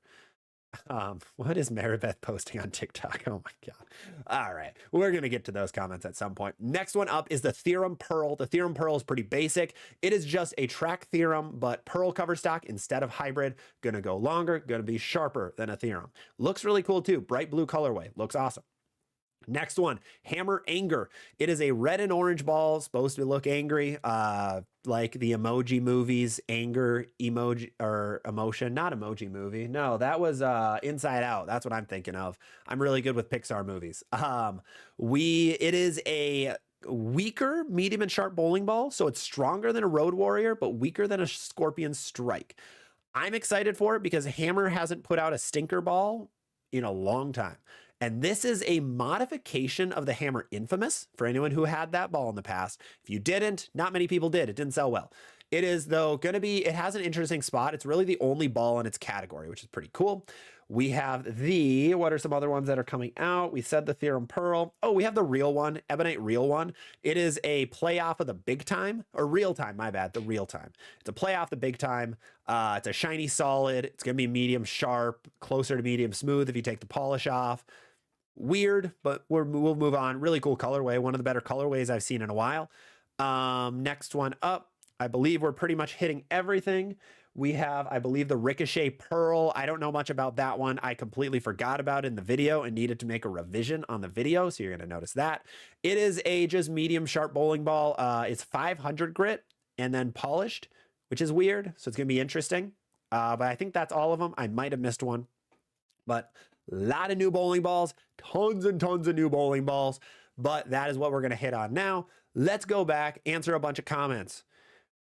What is Maribeth posting on TikTok? Oh my God. All right. We're going to get to those comments at some point. Next one up is the Theorem Pearl. The Theorem Pearl is pretty basic. It is just a track theorem, but pearl cover stock instead of hybrid. Going to go longer, going to be sharper than a theorem. Looks really cool too. Bright blue colorway. Looks awesome. Next one, Hammer Anger. It is a red and orange ball, supposed to look angry, like the Emoji Movie's anger emoji or emotion, not Emoji Movie. No, that was Inside Out. That's what I'm thinking of. I'm really good with Pixar movies. It is a weaker medium and sharp bowling ball, so it's stronger than a Road Warrior, but weaker than a Scorpion Strike. I'm excited for it because Hammer hasn't put out a stinker ball in a long time. And this is a modification of the Hammer Infamous for anyone who had that ball in the past. If you didn't, not many people did. It didn't sell well. It is, though, going to be, it has an interesting spot. It's really the only ball in its category, which is pretty cool. We have what are some other ones that are coming out? We said the Theorem Pearl. Oh, we have the real one, Ebonite Real one. It is a play off of the Big Time, or Real Time, my bad, the Real Time. It's a play off the Big Time. It's a shiny solid. It's going to be medium sharp, closer to medium smooth if you take the polish off. Weird, but we'll move on. Really cool colorway. One of the better colorways I've seen in a while. Next one up. I believe we're pretty much hitting everything. We have, I believe, the Ricochet Pearl. I don't know much about that one. I completely forgot about it in the video and needed to make a revision on the video, so you're going to notice that. It is a just medium sharp bowling ball. It's 500 grit and then polished, which is weird, so it's going to be interesting. But I think that's all of them. I might have missed one. But a lot of new bowling balls, tons and tons of new bowling balls. But that is what we're going to hit on now. Let's go back, answer a bunch of comments.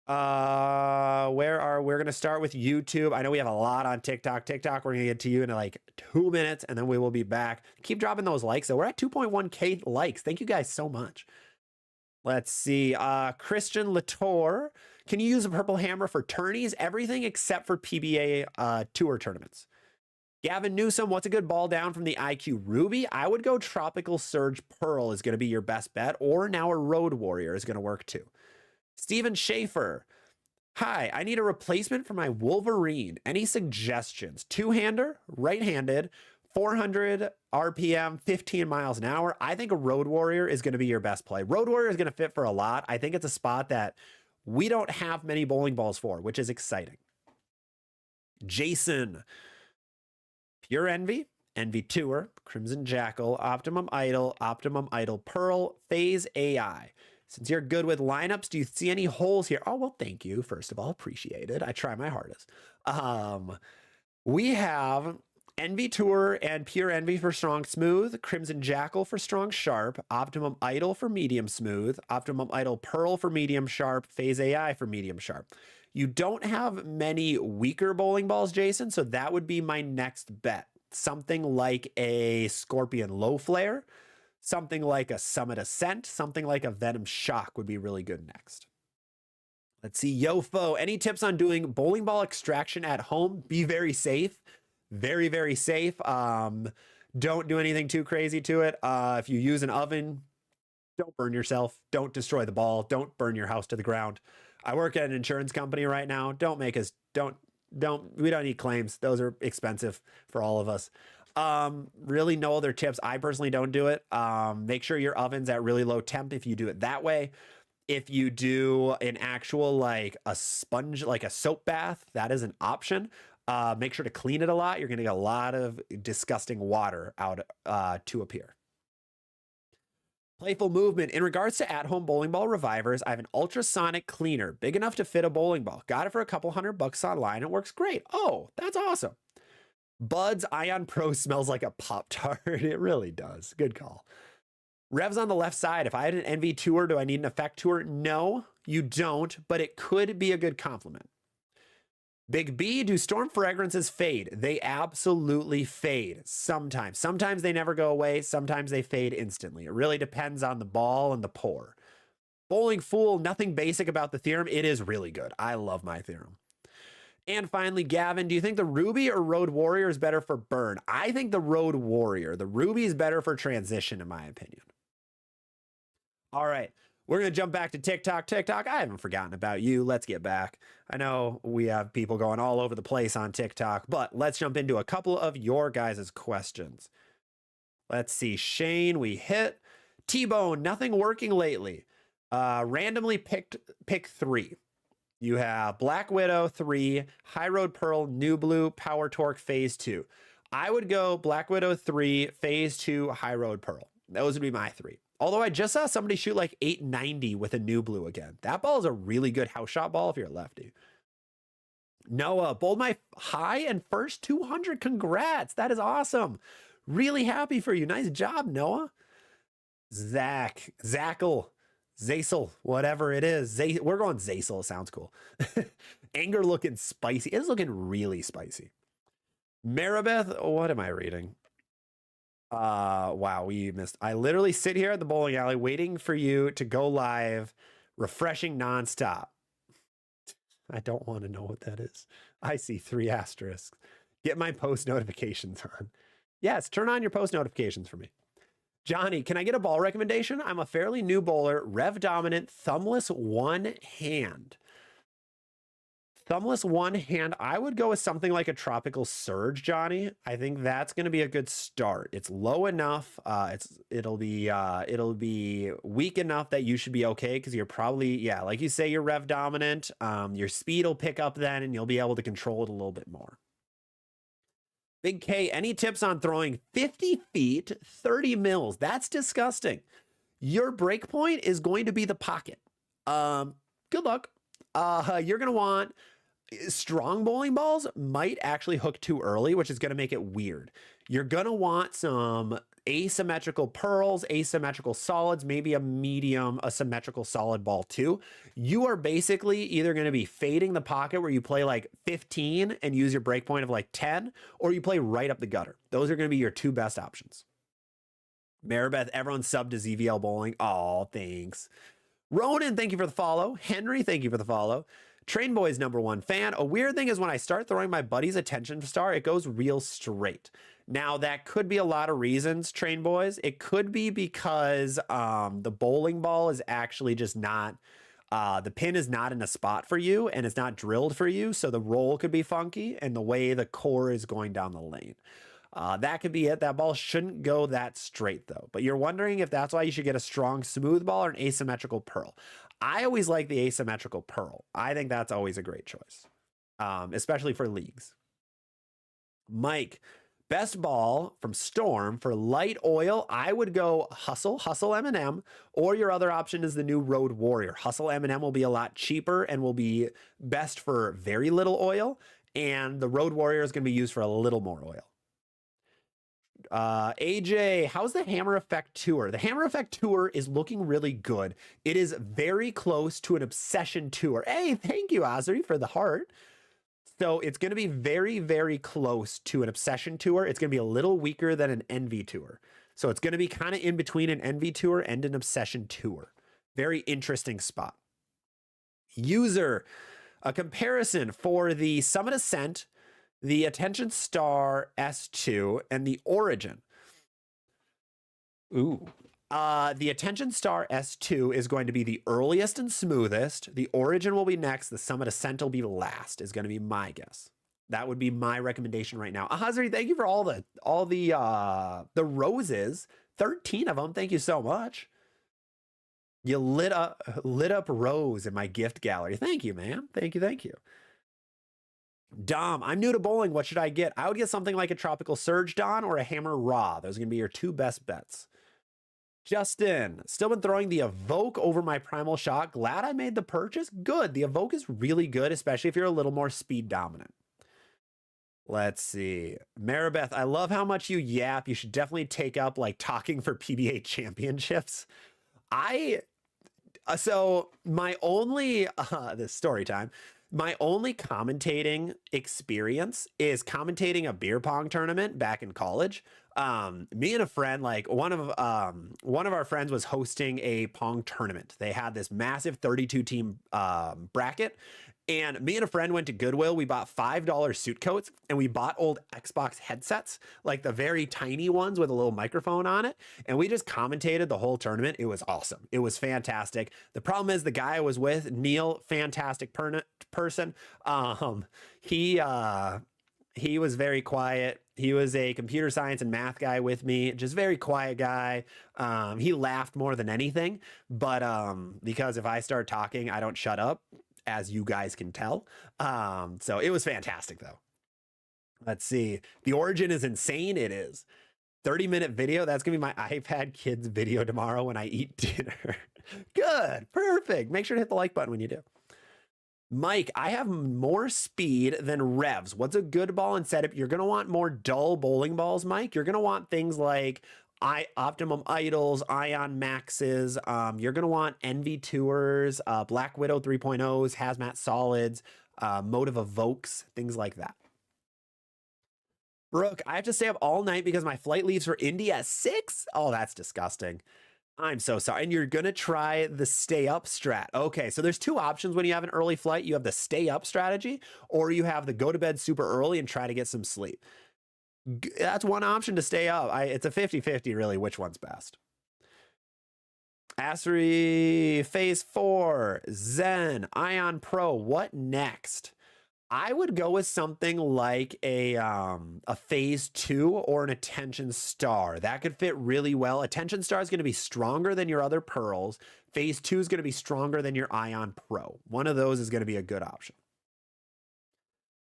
We're going to start with YouTube. I know we have a lot on TikTok. We're going to get to you in like 2 minutes and then we will be back. Keep dropping those likes. So we're at 2.1K likes. Thank you guys so much. Let's see. Christian Latour. Can you use a purple hammer for tourneys? Everything except for PBA tour tournaments. Gavin Newsom, what's a good ball down from the IQ Ruby? I would go Tropical Surge Pearl is going to be your best bet, or now a Road Warrior is going to work too. Steven Schaefer. Hi, I need a replacement for my Wolverine. Any suggestions? Two-hander, right-handed, 400 RPM, 15 miles an hour. I think a Road Warrior is going to be your best play. Road Warrior is going to fit for a lot. I think it's a spot that we don't have many bowling balls for, which is exciting. Jason. Pure Envy, Envy Tour, Crimson Jackal, Optimum Idol Pearl, Phase AI. Since you're good with lineups, do you see any holes here? Oh, well, thank you. First of all, appreciate it. I try my hardest. We have Envy Tour and Pure Envy for strong smooth, Crimson Jackal for strong sharp, Optimum Idol for medium smooth, Optimum Idol Pearl for medium sharp, Phase AI for medium sharp. You don't have many weaker bowling balls, Jason, so that would be my next bet. Something like a Scorpion Low Flare, something like a Summit Ascent, something like a Venom Shock would be really good next. Let's see, Yofo, any tips on doing bowling ball extraction at home? Be very safe. Very, very safe. Don't do anything too crazy to it. If you use an oven, don't burn yourself. Don't destroy the ball. Don't burn your house to the ground. I work at an insurance company right now. We don't need claims. Those are expensive for all of us. Really no other tips. I personally don't do it. Make sure your oven's at really low temp if you do it that way. If you do an actual, like a sponge, like a soap bath, that is an option. Make sure to clean it a lot. You're going to get a lot of disgusting water out to appear. Playful movement. In regards to at-home bowling ball revivers, I have an ultrasonic cleaner, big enough to fit a bowling ball. Got it for a couple $100 online. It works great. Oh, that's awesome. Bud's Ion Pro smells like a Pop-Tart. It really does. Good call. Revs on the left side. If I had an NV tour, do I need an effect tour? No, you don't, but it could be a good compliment. Big B, do storm fragrances fade? They absolutely fade sometimes. Sometimes they never go away. Sometimes they fade instantly. It really depends on the ball and the pour. Bowling Fool, nothing basic about the theorem. It is really good. I love my theorem. And finally, Gavin, do you think the Ruby or Road Warrior is better for burn? I think the Road Warrior. The Ruby is better for transition, in my opinion. All right. We're going to jump back to TikTok. TikTok, I haven't forgotten about you. Let's get back. I know we have people going all over the place on TikTok, but let's jump into a couple of your guys' questions. Let's see. Shane, we hit. T-Bone, nothing working lately. Randomly pick 3. You have Black Widow 3, High Road Pearl, New Blue, Power Torque, Phase 2. I would go Black Widow 3, Phase 2, High Road Pearl. Those would be my 3. Although I just saw somebody shoot like 890 with a New Blue again. That ball is a really good house shot ball if you're a lefty. Noah, bowled my high and first 200. Congrats. That is awesome. Really happy for you. Nice job, Noah. Zackle, Zaysel, whatever it is. We're going Zaysel. It sounds cool. Anger looking spicy. It's looking really spicy. Maribeth, what am I reading? Wow, we missed. I literally sit here at the bowling alley waiting for you to go live, refreshing nonstop. I don't want to know what that is. I see 3 asterisks. Get my post notifications on. Yes, turn on your post notifications for me. Johnny, can I get a ball recommendation? I'm a fairly new bowler, rev dominant, thumbless one hand. Thumbless one hand, I would go with something like a Tropical Surge, Johnny. I think that's going to be a good start. It's low enough. It'll be weak enough that you should be okay because you're probably, yeah, like you say, you're rev dominant. Your speed will pick up then and you'll be able to control it a little bit more. Big K, any tips on throwing 50 feet, 30 mils? That's disgusting. Your break point is going to be the pocket. Good luck. You're going to want strong bowling balls might actually hook too early, which is going to make it weird. You're going to want some asymmetrical pearls, asymmetrical solids, maybe a medium, a symmetrical solid ball too. You are basically either going to be fading the pocket where you play like 15 and use your break point of like 10, or you play right up the gutter. Those are going to be your 2 best options. Maribeth, everyone sub to ZVL Bowling. Oh, thanks. Ronan, thank you for the follow. Henry, thank you for the follow. Train Boy's #1 fan. A weird thing is when I start throwing my buddy's attention star, it goes real straight. Now, that could be a lot of reasons, Train Boys. It could be because the bowling ball is actually just not, the pin is not in a spot for you and it's not drilled for you. So the roll could be funky and the way the core is going down the lane. That could be it. That ball shouldn't go that straight though. But you're wondering if that's why you should get a strong smooth ball or an asymmetrical pearl. I always like the asymmetrical pearl. I think that's always a great choice, especially for leagues. Mike, best ball from Storm for light oil. I would go Hustle M&M, or your other option is the new Road Warrior. Hustle M&M will be a lot cheaper and will be best for very little oil. And the Road Warrior is going to be used for a little more oil. AJ, how's the Hammer Effect Tour? The Hammer Effect Tour is looking really good. It is very close to an Obsession Tour. Hey, thank you, Ozzy, for the heart. So it's going to be very, very close to an Obsession Tour. It's going to be a little weaker than an Envy Tour. So it's going to be kind of in between an Envy Tour and an Obsession Tour. Very interesting spot. User, a comparison for the Summit Ascent, the Attention Star S2, and the Origin. Ooh. The Attention Star S2 is going to be the earliest and smoothest. The Origin will be next. The Summit Ascent will be last, is going to be my guess. That would be my recommendation right now. Ahazari, thank you for all the roses. 13 of them. Thank you so much. You lit up Rose in my gift gallery. Thank you, man. Thank you. Dom, I'm new to bowling. What should I get? I would get something like a Tropical Surge Don or a Hammer Raw. Those are going to be your two best bets. Justin, still been throwing the Evoke over my Primal Shot. Glad I made the purchase. Good. The Evoke is really good, especially if you're a little more speed dominant. Let's see. Maribeth, I love how much you yap. You should definitely take up like talking for PBA championships. So my only, this story time, my only commentating experience is commentating a beer pong tournament back in college. Me and a friend, like one of our friends was hosting a pong tournament. They had this massive 32 team bracket. And me and a friend went to Goodwill. We bought $5 suit coats and we bought old Xbox headsets, like the very tiny ones with a little microphone on it. And we just commentated the whole tournament. It was awesome. It was fantastic. The problem is the guy I was with, Neil, fantastic person. He was very quiet. He was a computer science and math guy with me, just very quiet guy. He laughed more than anything, but because if I start talking, I don't shut up, as you guys can tell. So it was fantastic though. Let's see. The Origin is insane. It is 30-minute video. That's gonna be my iPad kids video tomorrow when I eat dinner. Good. Perfect. Make sure to hit the like button when you do. Mike, I have more speed than revs. What's a good ball and setup? You're going to want more dull bowling balls, Mike. You're going to want things like Optimum Idols, Ion Maxes. You're going to want Envy Tours, Black Widow 3.0s, Hazmat Solids, Motive Evokes, things like that. Brooke, I have to stay up all night because my flight leaves for India at 6. Oh, that's disgusting. I'm so sorry. And you're going to try the stay up strat. Okay, so there's two options when you have an early flight. You have the stay up strategy, or you have the go to bed super early and try to get some sleep. That's one option to stay up. It's a 50-50 really, which one's best. Asri, Phase 4, Zen, Ion Pro, what next? I would go with something like a Phase 2 or an Attention Star. That could fit really well. Attention Star is going to be stronger than your other pearls. Phase 2 is going to be stronger than your Ion Pro. One of those is going to be a good option.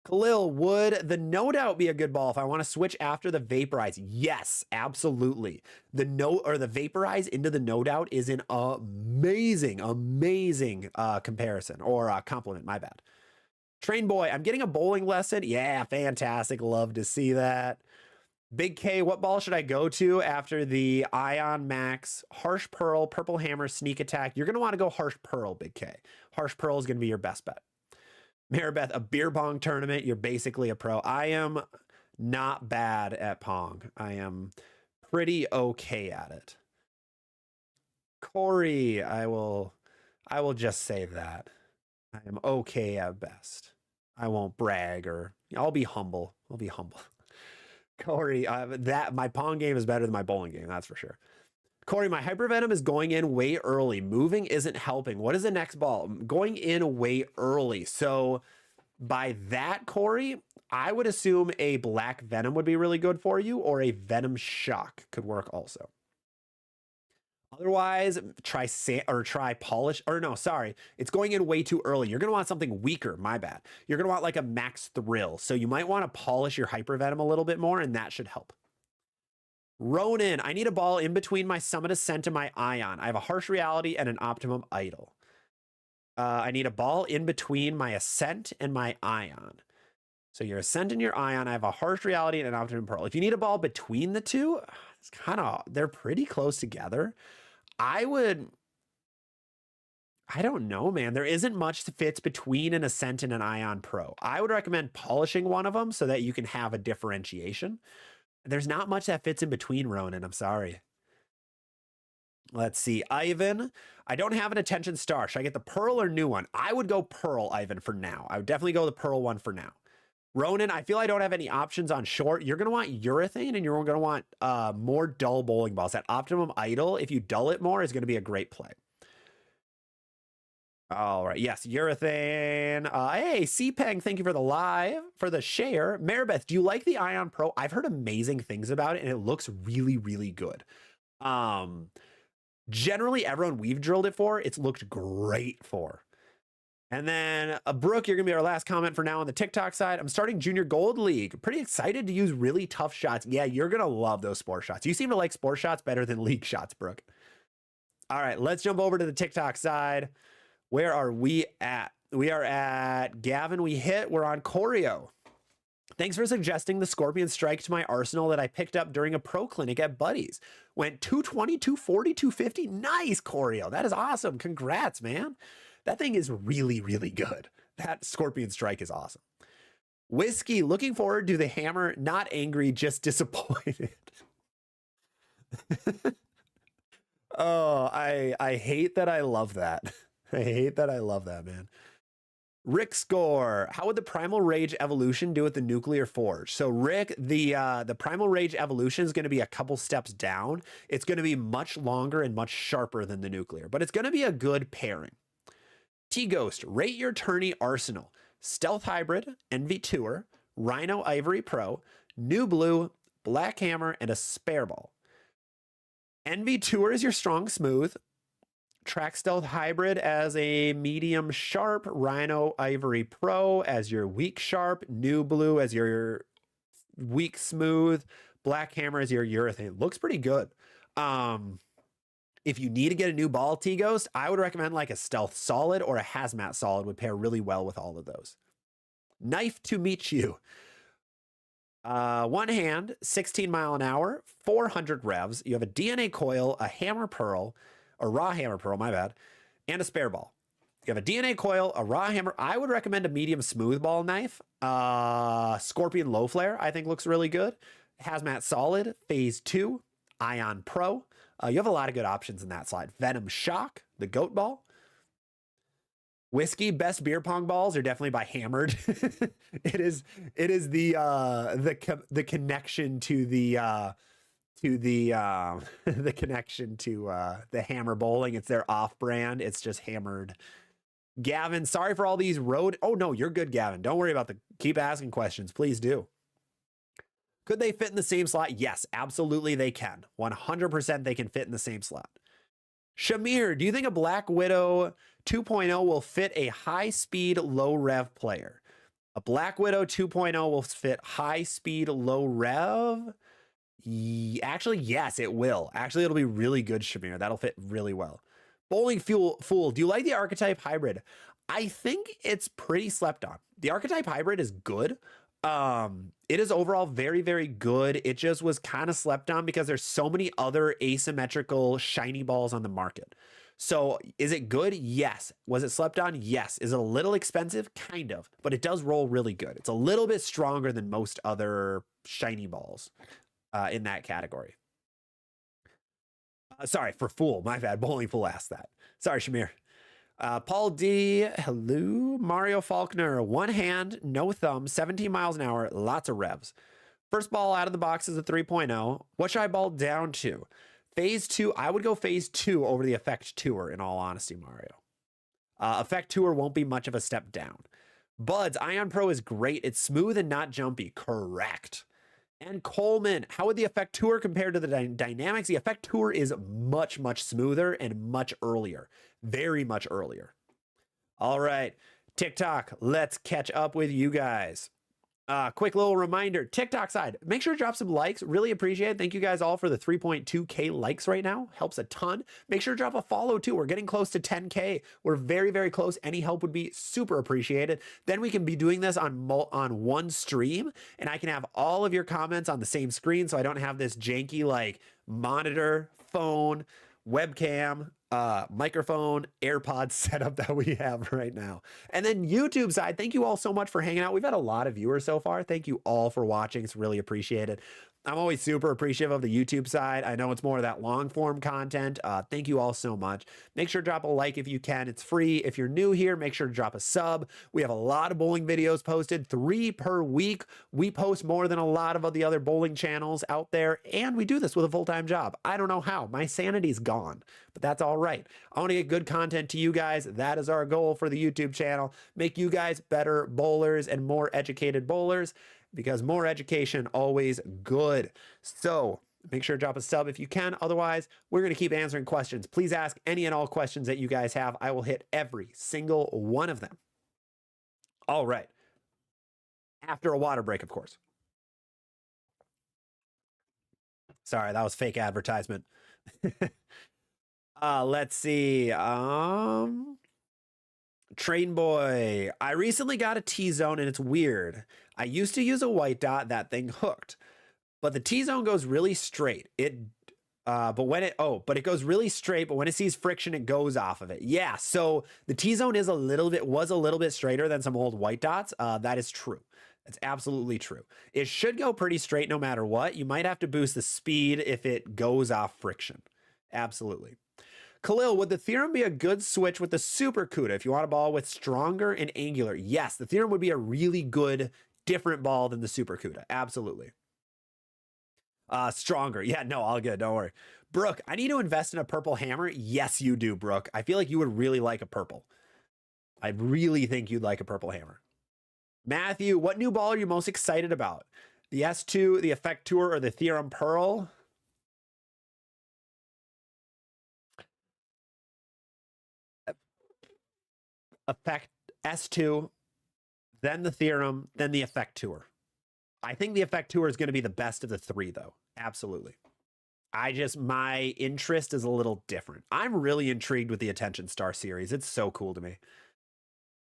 Khalil, would the No Doubt be a good ball if I want to switch after the Vaporize? Yes, absolutely. The Vaporize into the No Doubt is an amazing comparison or compliment. My bad. Train Boy, I'm getting a bowling lesson. Yeah, fantastic. Love to see that. Big K, what ball should I go to after the Ion Max, Harsh Pearl, Purple Hammer, Sneak Attack? You're going to want to go Harsh Pearl, Big K. Harsh Pearl is going to be your best bet. Maribeth, a beer pong tournament. You're basically a pro. I am not bad at pong. I am pretty okay at it. Corey, I will just say that. I am okay at best. I won't brag or I'll be humble. Corey, my pong game is better than my bowling game. That's for sure. Corey, my Hypervenom is going in way early. Moving isn't helping. What is the next ball? Going in way early. So by that, Corey, I would assume a Black Venom would be really good for you, or a Venom Shock could work also. Otherwise, try polish, or no, sorry. It's going in way too early. You're going to want something weaker. My bad. You're going to want like a Max Thrill. So you might want to polish your Hypervenom a little bit more, and that should help. Ronan, I need a ball in between my Summit Ascent and my Ion. I have a Harsh Reality and an Optimum Idol. I need a ball in between my Ascent and my Ion. So your Ascent and your Ion, I have a Harsh Reality and an Optimum Pearl. If you need a ball between the two, it's kind of, they're pretty close together. I don't know, man. There isn't much that fits between an Ascent and an Ion Pro. I would recommend polishing one of them so that you can have a differentiation. There's not much that fits in between, Ronan. I'm sorry. Let's see. Ivan, I don't have an Attention Star. Should I get the Pearl or new one? I would go Pearl, Ivan, for now. I would definitely go the Pearl one for now. Ronan, I feel I don't have any options on short. You're going to want urethane and you're going to want more dull bowling balls. That Optimum Idol, if you dull it more, is going to be a great play. All right. Yes, urethane. Hey, CPeng, thank you for the live, for the share. Maribeth, do you like the Ion Pro? I've heard amazing things about it, and it looks really, really good. Generally, everyone we've drilled it for, it's looked great for. And then, Brooke, you're going to be our last comment for now on the TikTok side. I'm starting Junior Gold League. Pretty excited to use really tough shots. Yeah, you're going to love those sport shots. You seem to like sport shots better than league shots, Brooke. All right, let's jump over to the TikTok side. Where are we at? We are at Gavin. We're on Choreo. Thanks for suggesting the Scorpion Strike to my arsenal that I picked up during a pro clinic at Buddy's. Went 220, 240, 250. Nice, Choreo. That is awesome. Congrats, man. That thing is really, really good. That Scorpion Strike is awesome. Whiskey, looking forward to the hammer. Not angry, just disappointed. Oh, I hate that I love that. I hate that I love that, man. Rick Score, how would the Primal Rage Evolution do with the Nuclear Forge? So Rick, the Primal Rage Evolution is going to be a couple steps down. It's going to be much longer and much sharper than the Nuclear, but it's going to be a good pairing. T-Ghost, rate your tourney arsenal. Stealth Hybrid, Envy Tour, Rhino Ivory Pro, New Blue, Black Hammer, and a Spare Ball. Envy Tour is your strong smooth. Track Stealth Hybrid as a medium sharp, Rhino Ivory Pro as your weak sharp, New Blue as your weak smooth, Black Hammer as your urethane. Looks pretty good. If you need to get a new ball, T-Ghost, I would recommend like a Stealth Solid or a Hazmat Solid would pair really well with all of those. Knife to meet you. One hand, 16 mile an hour, 400 revs. You have a DNA coil, a hammer pearl, a raw hammer pearl, my bad, and a spare ball. You have a DNA coil, a raw hammer. I would recommend a medium smooth ball knife. Scorpion Low Flare, I think looks really good. Hazmat Solid, Phase 2, Ion Pro. You have a lot of good options in that slide. Venom Shock, the goat ball. Whiskey, best beer pong balls are definitely by Hammered. It is the connection to the the connection to the Hammer Bowling. It's their off brand. It's just Hammered. Gavin, sorry for all these road. Oh no, you're good, Gavin. Don't worry about keep asking questions. Please do. Could they fit in the same slot? Yes, absolutely they can. 100% they can fit in the same slot. Shamir, do you think a Black Widow 2.0 will fit a high-speed, low-rev player? A Black Widow 2.0 will fit high-speed, low-rev? Actually, yes, it will. Actually, it'll be really good, Shamir. That'll fit really well. Bowling Fool, do you like the Archetype Hybrid? I think it's pretty slept on. The Archetype Hybrid is good. It is overall very, very good. It just was kind of slept on because there's so many other asymmetrical shiny balls on the market. So is it good? Yes. Was it slept on? Yes. Is it a little expensive? Kind of, but it does roll really good. It's a little bit stronger than most other shiny balls in that category. Sorry, for Fool. My bad. Bowling Fool asked that. Sorry, Shamir. Paul D, hello. Mario Faulkner, one hand, no thumb, 17 miles an hour, lots of revs. First ball out of the box is a 3.0. What should I ball down to? Phase 2, I would go Phase 2 over the Effect Tour, in all honesty, Mario. Effect Tour won't be much of a step down. Buds, Ion Pro is great. It's smooth and not jumpy. Correct. And Coleman, how would the Effect Tour compare to the Dynamics? The Effect Tour is much, much smoother and much earlier. Very much earlier. All right, TikTok, let's catch up with you guys. Quick little reminder, TikTok side, make sure to drop some likes. Really appreciate it. Thank you guys all for the 3.2K likes right now. Helps a ton. Make sure to drop a follow too. We're getting close to 10K. We're very, very close. Any help would be super appreciated. Then we can be doing this on one stream, and I can have all of your comments on the same screen, so I don't have this janky like monitor, phone, webcam, microphone, AirPods setup that we have right now. And then YouTube side, thank you all so much for hanging out. We've had a lot of viewers so far. Thank you all for watching. It's really appreciated. I'm always super appreciative of the YouTube side. I know it's more of that long form content. Thank you all so much. Make sure to drop a like if you can. It's free. If you're new here, make sure to drop a sub. We have a lot of bowling videos posted, 3 per week. We post more than a lot of the other bowling channels out there, and we do this with a full-time job. I don't know how. My sanity's gone, but that's all right. I want to get good content to you guys. That is our goal for the YouTube channel. Make you guys better bowlers and more educated bowlers, because more education always good. So make sure to drop a sub if you can. Otherwise, we're going to keep answering questions. Please ask any and all questions that you guys have. I will hit every single one of them. All right. After a water break, of course. Sorry, that was fake advertisement. Let's see. Train Boy, I recently got a T-zone and it's weird. I used to use a white dot, that thing hooked, but the T-zone goes really straight. But it goes really straight, but when it sees friction, it goes off of it. Yeah, so the T-zone was a little bit straighter than some old white dots. That is true. That's absolutely true. It should go pretty straight no matter what. You might have to boost the speed if it goes off friction. Absolutely. Khalil, would the theorem be a good switch with the Super CUDA if you want a ball with stronger and angular? Yes, the theorem would be a really good, different ball than the Super CUDA. Absolutely. Stronger. Yeah, no, all good. Don't worry. Brooke, I need to invest in a purple hammer. Yes, you do, Brooke. I feel like you would really like a purple. I really think you'd like a purple hammer. Matthew, what new ball are you most excited about? The S2, the Effect Tour, or the Theorem Pearl? Effect S2, then the Theorem, then the Effect Tour. I think the Effect Tour is going to be the best of the 3, though. Absolutely. My interest is a little different. I'm really intrigued with the Attention Star series. It's so cool to me.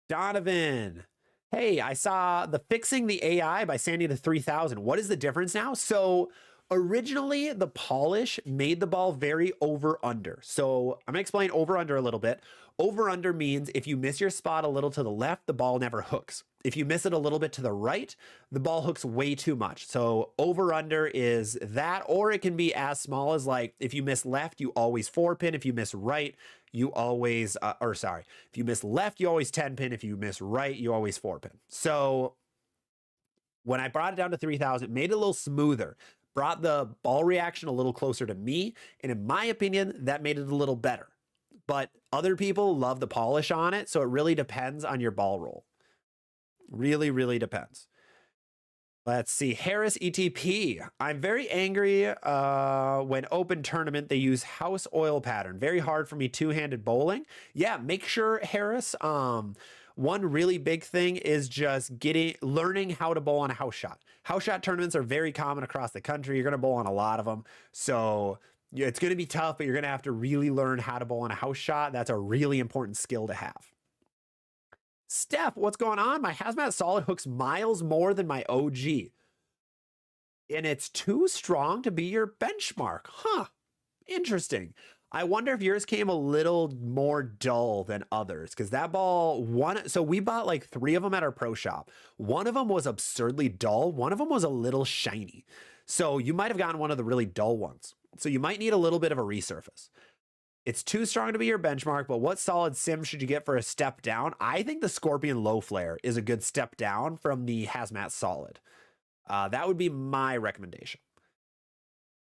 Donovan, hey, I saw the Fixing the AI by Sandy to 3000. What is the difference now? So originally, the polish made the ball very over-under. So I'm going to explain over-under a little bit. Over-under means if you miss your spot a little to the left, the ball never hooks. If you miss it a little bit to the right, the ball hooks way too much. So over-under is that, or it can be as small as like, if you miss left, you always 4-pin. If you miss right, you always, if you miss left, you always 10-pin. If you miss right, you always 4-pin. So when I brought it down to 3000, made it a little smoother, brought the ball reaction a little closer to me. And in my opinion, that made it a little better. But other people love the polish on it. So it really depends on your ball roll. Really, really depends. Let's see. Harris ETP. I'm very angry when open tournament, they use house oil pattern. Very hard for me two-handed bowling. Yeah, make sure, Harris, one really big thing is just learning how to bowl on a house shot. House shot tournaments are very common across the country. You're going to bowl on a lot of them. So it's going to be tough, but you're going to have to really learn how to bowl on a house shot. That's a really important skill to have. Steph, what's going on? My Hazmat Solid hooks miles more than my OG. And it's too strong to be your benchmark. Huh. Interesting. I wonder if yours came a little more dull than others, because that ball, so we bought like 3 of them at our pro shop. One of them was absurdly dull. One of them was a little shiny. So you might have gotten one of the really dull ones. So you might need a little bit of a resurface. It's too strong to be your benchmark, but what solid sim should you get for a step down? I think the Scorpion Low Flare is a good step down from the Hazmat Solid. That would be my recommendation.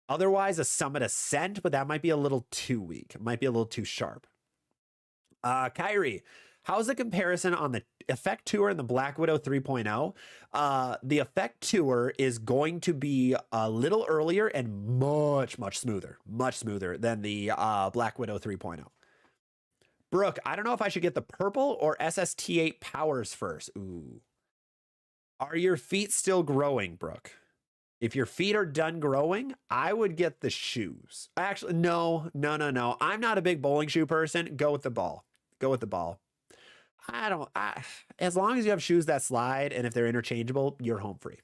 Otherwise, a Summit Ascent, but that might be a little too weak. It might be a little too sharp. Kyrie, how's the comparison on the Effect Tour and the Black Widow 3.0? The Effect Tour is going to be a little earlier and much smoother than the Black Widow 3.0. Brooke, I don't know if I should get the purple or SST8 Powers first. Ooh. Are your feet still growing, Brooke? If your feet are done growing, I would get the shoes. Actually, no. I'm not a big bowling shoe person. Go with the ball. Go with the ball. As long as you have shoes that slide and if they're interchangeable, you're home free.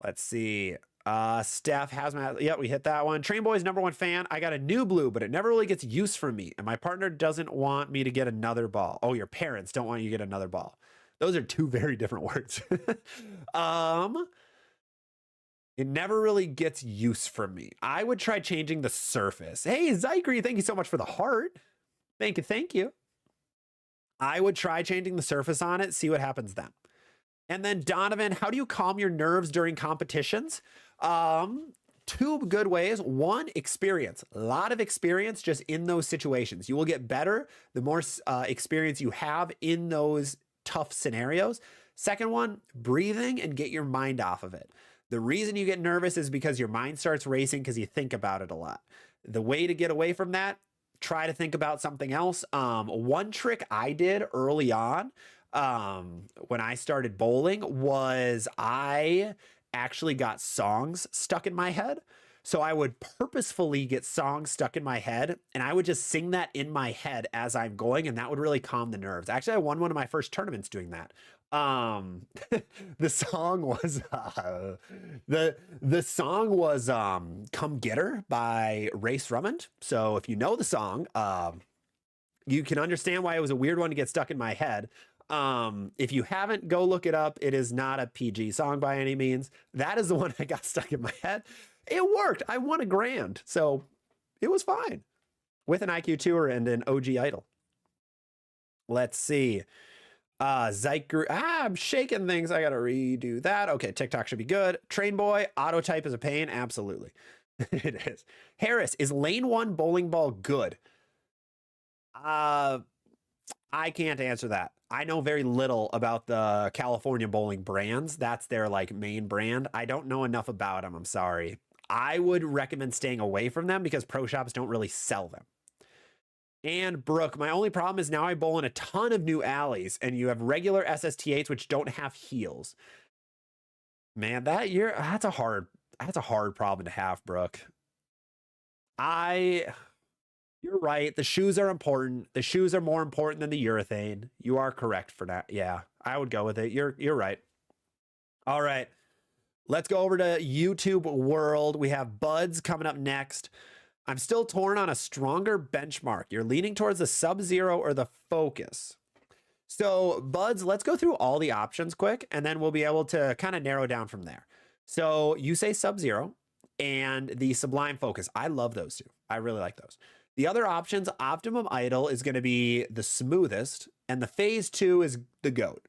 Let's see. Steph Hazmat. Yep, we hit that one. Train Boy's #1 fan. I got a new blue, but it never really gets use from me. And my partner doesn't want me to get another ball. Oh, your parents don't want you to get another ball. Those are two very different words. It never really gets use from me. I would try changing the surface. Hey, Zykri, thank you so much for the heart. Thank you. I would try changing the surface on it, see what happens then. And then Donovan, how do you calm your nerves during competitions? Two good ways. One, experience. A lot of experience just in those situations. You will get better the more experience you have in those tough scenarios. Second one, breathing and get your mind off of it. The reason you get nervous is because your mind starts racing because you think about it a lot. The way to get away from that, try to think about something else. One trick I did early on when I started bowling was I actually got songs stuck in my head. So I would purposefully get songs stuck in my head and I would just sing that in my head as I'm going, and that would really calm the nerves. Actually, I won one of my first tournaments doing that. The song was the song was Come Get Her by Race Drummond. So if you know the song, you can understand why it was a weird one to get stuck in my head. If you haven't, go look it up. It is not a PG song by any means. That is the one that got stuck in my head. It worked. I won $1,000. So it was fine with an IQ tour and an OG idol. Let's see. Zyker. I'm shaking things. I got to redo that. Okay. TikTok should be good. Train Boy. Auto type is a pain. Absolutely. It is. Harris, is lane 1 bowling ball good? I can't answer that. I know very little about the California bowling brands. That's their like main brand. I don't know enough about them. I'm sorry. I would recommend staying away from them because pro shops don't really sell them. And Brooke, my only problem is now I bowl in a ton of new alleys and you have regular SST8s which don't have heels. Man, that's a hard problem to have, Brooke. You're right. The shoes are important. The shoes are more important than the urethane. You are correct for that. Yeah, I would go with it. You're right. All right. Let's go over to YouTube World. We have Buds coming up next. I'm still torn on a stronger benchmark. You're leaning towards the Sub-Zero or the Focus. So Buds, let's go through all the options quick, and then we'll be able to kind of narrow down from there. So you say Sub-Zero and the Sublime Focus. I love those two. I really like those. The other options, Optimum Idol is going to be the smoothest, and the Phase 2 is the GOAT.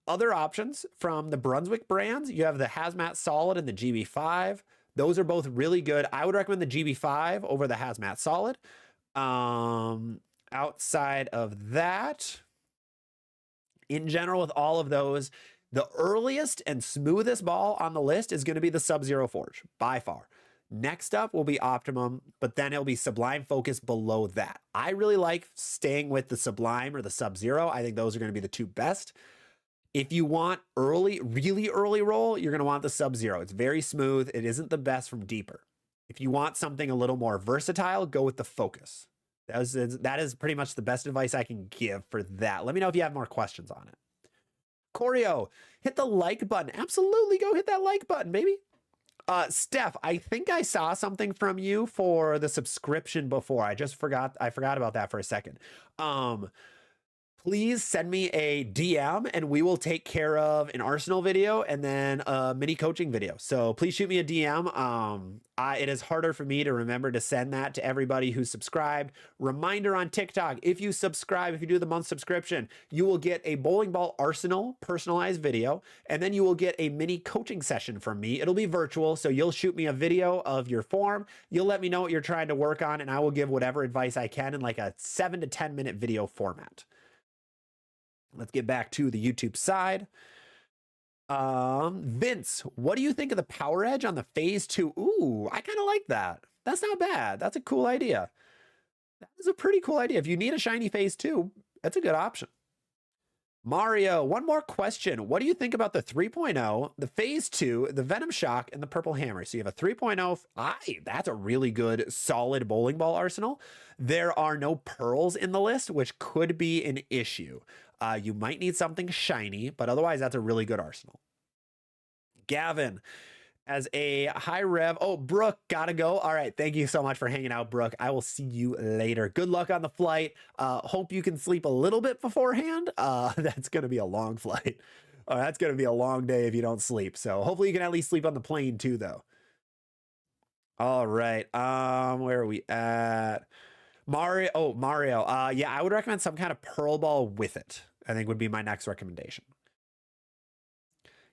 Other options from the Brunswick brands, you have the Hazmat Solid and the GB5. Those are both really good. I would recommend the GB5 over the Hazmat Solid. Outside of that, in general, with all of those, the earliest and smoothest ball on the list is going to be the Sub-Zero Forge, by far. Next up will be Optimum, but then it'll be Sublime Focus below that. I really like staying with the Sublime or the Sub-Zero. I think those are going to be the two best. If you want early, really early roll, you're going to want the Sub-Zero. It's very smooth. It isn't the best from deeper. If you want something a little more versatile, go with the Focus. That is pretty much the best advice I can give for that. Let me know if you have more questions on it. Choreo, hit the like button. Absolutely, go hit that like button, baby. Steph, I think I saw something from you for the subscription before. I forgot about that for a second. Please send me a DM and we will take care of an Arsenal video and then a mini coaching video. So please shoot me a DM. It is harder for me to remember to send that to everybody who's subscribed. Reminder on TikTok, if you subscribe, if you do the month subscription, you will get a bowling ball Arsenal personalized video, and then you will get a mini coaching session from me. It'll be virtual, so you'll shoot me a video of your form. You'll let me know what you're trying to work on, and I will give whatever advice I can in like a 7 to 10 minute video format. Let's get back to the YouTube side. Vince, what do you think of the power edge on the Phase 2? Ooh, I kind of like that. That's not bad. That's a cool idea. That is a pretty cool idea. If you need a shiny Phase 2, that's a good option. Mario, one more question. What do you think about the 3.0, the Phase 2, the Venom Shock, and the Purple Hammer? So you have a 3.0. That's a really good, solid bowling ball arsenal. There are no pearls in the list, which could be an issue. You might need something shiny, but otherwise, that's a really good arsenal. Gavin, as a high rev. Oh, Brooke, gotta go. All right. Thank you so much for hanging out, Brooke. I will see you later. Good luck on the flight. Hope you can sleep a little bit beforehand. That's going to be a long flight. That's going to be a long day if you don't sleep. So hopefully you can at least sleep on the plane too, though. All right. Where are we at? Mario. Oh, Mario. Yeah, I would recommend some kind of pearl ball with it, I think would be my next recommendation.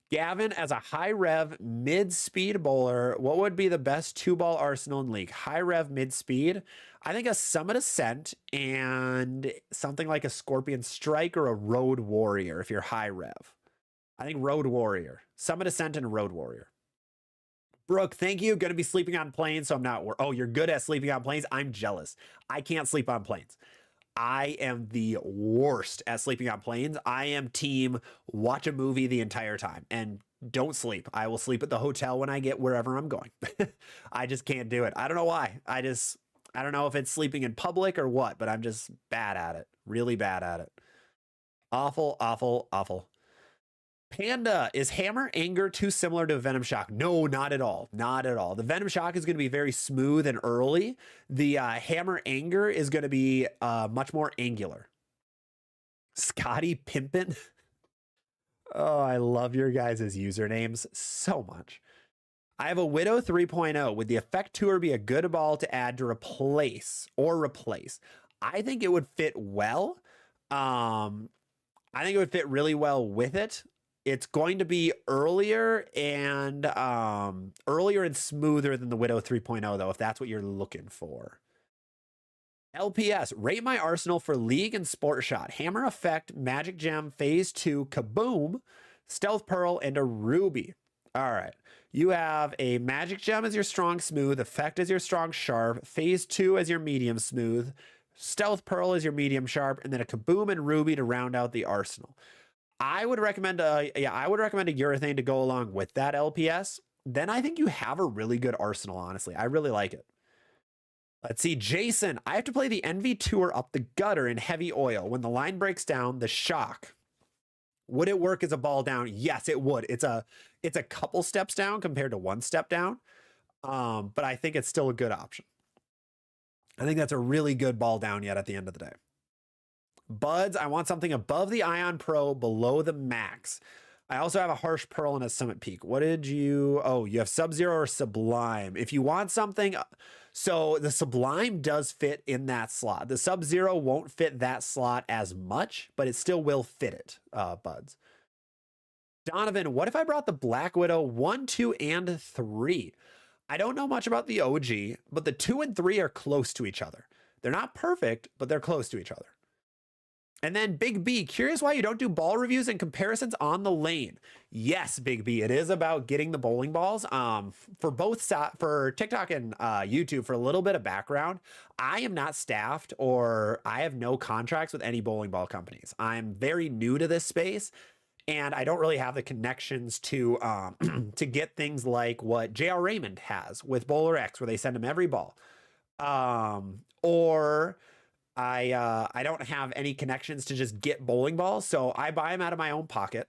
Gavin, as a high rev mid speed bowler, what would be the best 2-ball arsenal in league? High rev mid speed. I think a Summit Ascent and something like a Scorpion Strike or a Road Warrior if you're high rev. I think Road Warrior. Summit Ascent and Road Warrior. Brooke, thank you. Going to be sleeping on planes, so I'm not. Oh, you're good at sleeping on planes. I'm jealous. I can't sleep on planes. I am the worst at sleeping on planes. I am team watch a movie the entire time and don't sleep. I will sleep at the hotel when I get wherever I'm going. I just can't do it. I don't know why. I don't know if it's sleeping in public or what, but I'm just bad at it. Really bad at it. Awful, awful, awful. Panda, is Hammer Anger too similar to Venom Shock? No, not at all. Not at all. The Venom Shock is going to be very smooth and early. The Hammer Anger is going to be much more angular. Scotty Pimpin. Oh, I love your guys' usernames so much. I have a Widow 3.0. Would the Effect Tour be a good ball to add to replace? I think it would fit well. I think it would fit really well with it. It's going to be earlier and smoother than the Widow 3.0, though, if that's what you're looking for. LPS, rate my arsenal for League and Sport Shot. Hammer Effect, Magic Gem, Phase 2, Kaboom, Stealth Pearl, and a Ruby. All right. You have a Magic Gem as your strong smooth, Effect as your strong sharp, Phase 2 as your medium smooth, Stealth Pearl as your medium sharp, and then a Kaboom and Ruby to round out the arsenal. I would recommend a urethane to go along with that LPS. Then I think you have a really good arsenal, honestly. I really like it. Let's see, Jason. I have to play the NV Tour up the gutter in heavy oil. When the line breaks down, the shock. Would it work as a ball down? Yes, it would. It's a couple steps down compared to one step down. But I think it's still a good option. I think that's a really good ball down yet at the end of the day. Buds, I want something above the Ion Pro, below the Max. I also have a Harsh Pearl and a Summit Peak. What did you... Oh, you have Sub-Zero or Sublime. If you want something... So the Sublime does fit in that slot. The Sub-Zero won't fit that slot as much, but it still will fit it, Buds. Donovan, what if I brought the Black Widow 1, 2, and 3? I don't know much about the OG, but the 2 and 3 are close to each other. They're not perfect, but they're close to each other. And then Big B, curious why you don't do ball reviews and comparisons on the lane. Yes, Big B, it is about getting the bowling balls. For TikTok and YouTube, for a little bit of background, I am not staffed or I have no contracts with any bowling ball companies. I'm very new to this space and I don't really have the connections to to get things like what JR Raymond has with Bowler X, where they send him every ball. Or I don't have any connections to just get bowling balls, so I buy them out of my own pocket.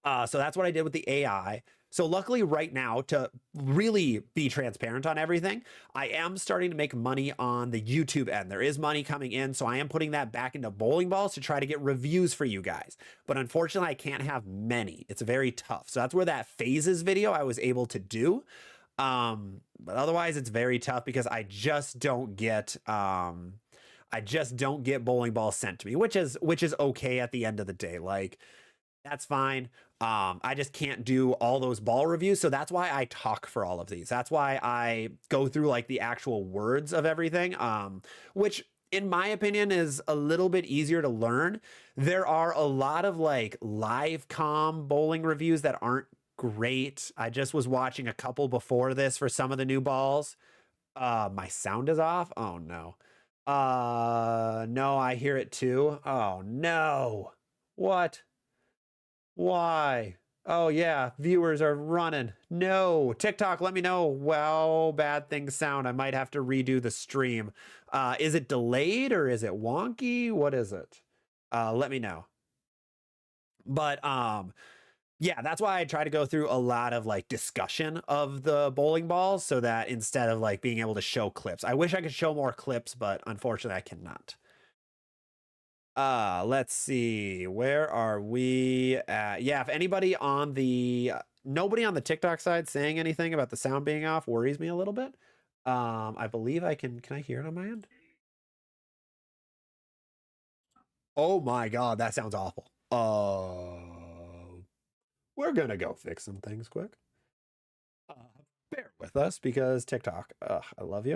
So that's what I did with the AI. So luckily right now, to really be transparent on everything, I am starting to make money on the YouTube end. There is money coming in, so I am putting that back into bowling balls to try to get reviews for you guys. But unfortunately, I can't have many. It's very tough. So that's where that phases video I was able to do. But otherwise, it's very tough because I just don't get bowling balls sent to me, which is okay at the end of the day. Like, that's fine. I just can't do all those ball reviews. So that's why I talk for all of these. That's why I go through like the actual words of everything, which in my opinion is a little bit easier to learn. There are a lot of like live com bowling reviews that aren't great. I just was watching a couple before this for some of the new balls. My sound is off. Oh no. No, I hear it too. Oh no. What? Why? Oh yeah, viewers are running. No, TikTok, let me know how bad things sound. I might have to redo the stream. Is it delayed or is it wonky? What is it? Let me know. But yeah, that's why I try to go through a lot of like discussion of the bowling balls so that instead of like being able to show clips. I wish I could show more clips, but unfortunately I cannot. Let's see. Where are we at? Yeah, if anybody on the nobody on the TikTok side saying anything about the sound being off worries me a little bit. I believe I can I hear it on my end? Oh my god, that sounds awful. We're gonna go fix some things quick. Uh, bear with us because TikTok. I love you.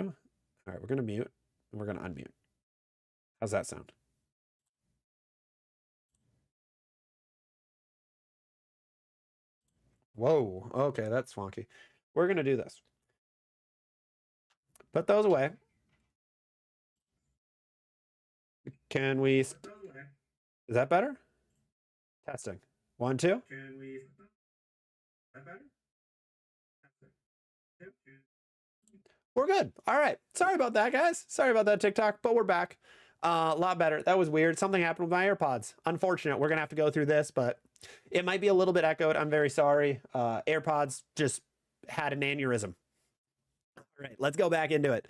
All right, we're gonna mute and we're gonna unmute. How's that sound? Whoa. Okay, that's funky. We're gonna do this. Put those away. Can we? Is that better? Testing. 1, 2. Can we? Is that better? We're good. All right. Sorry about that, guys. Sorry about that, TikTok, but we're back. A lot better. That was weird. Something happened with my AirPods. Unfortunate. We're going to have to go through this, but it might be a little bit echoed. I'm very sorry. AirPods just had an aneurysm. All right. Let's go back into it.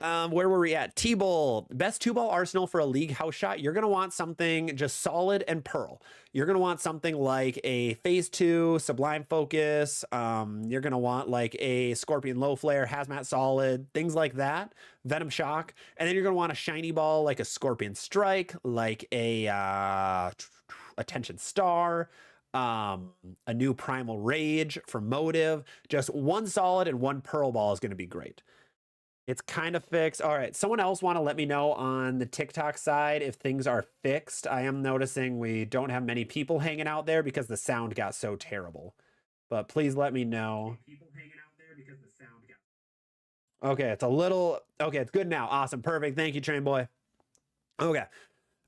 Where were we at? T-Bowl. Best 2-ball arsenal for a league house shot. You're going to want something just solid and pearl. You're going to want something like a Phase 2, Sublime Focus. You're going to want like a Scorpion Low Flare, Hazmat Solid, things like that. Venom Shock. And then you're going to want a shiny ball like a Scorpion Strike, like a Attention Star, a new Primal Rage for Motive. Just one solid and one pearl ball is going to be great. It's kind of fixed. All right. Someone else want to let me know on the TikTok side if things are fixed. I am noticing we don't have many people hanging out there because the sound got so terrible. But please let me know. Okay, it's a little okay, it's good now. Awesome. Perfect. Thank you, Train Boy. Okay.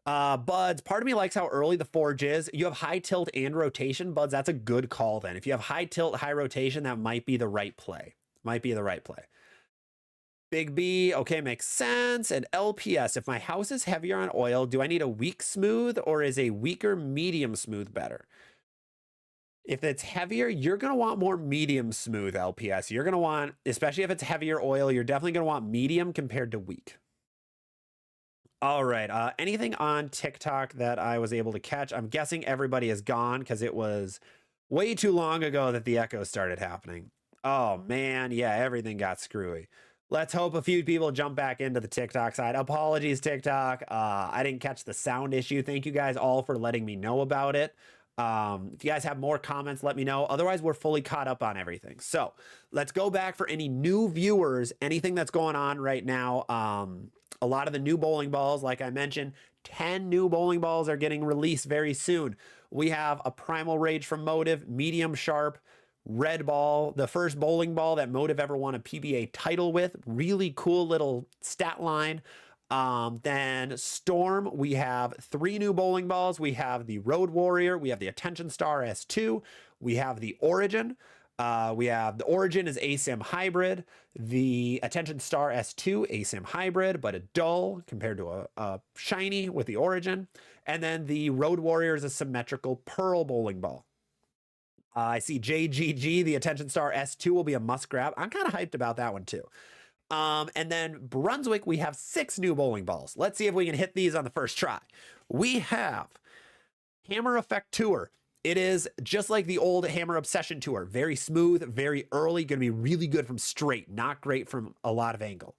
Buds, part of me likes how early the forge is. You have high tilt and rotation, Buds. That's a good call then. If you have high tilt, high rotation, that might be the right play. Might be the right play. Big B, okay, makes sense. And LPS, if my house is heavier on oil, do I need a weak smooth or is a weaker medium smooth better? If it's heavier, you're going to want more medium smooth LPS. You're going to want, especially if it's heavier oil, you're definitely going to want medium compared to weak. All right. Anything on TikTok that I was able to catch? I'm guessing everybody is gone because it was way too long ago that the echo started happening. Oh, man. Yeah, everything got screwy. Let's hope a few people jump back into the TikTok side. Apologies, TikTok. I didn't catch the sound issue. Thank you guys all for letting me know about it. If you guys have more comments, let me know. Otherwise, we're fully caught up on everything. So let's go back for any new viewers, anything that's going on right now. A lot of the new bowling balls, like I mentioned, 10 new bowling balls are getting released very soon. We have a Primal Rage from Motive, medium sharp, red ball, the first bowling ball that Motive ever won a PBA title with. Really cool little stat line. Then Storm, we have 3 new bowling balls. We have the Road Warrior, we have the Attention Star S2, we have the Origin. We have the Origin is ASIM hybrid, the Attention Star S2 ASIM hybrid, but a dull compared to a shiny with the Origin. And then the Road Warrior is a symmetrical pearl bowling ball. I see JGG, the Attention Star S2 will be a must grab. I'm kind of hyped about that one too. And then Brunswick, we have 6 new bowling balls. Let's see if we can hit these on the first try. We have Hammer Effect Tour. It is just like the old Hammer Obsession Tour. Very smooth, very early, going to be really good from straight, not great from a lot of angle.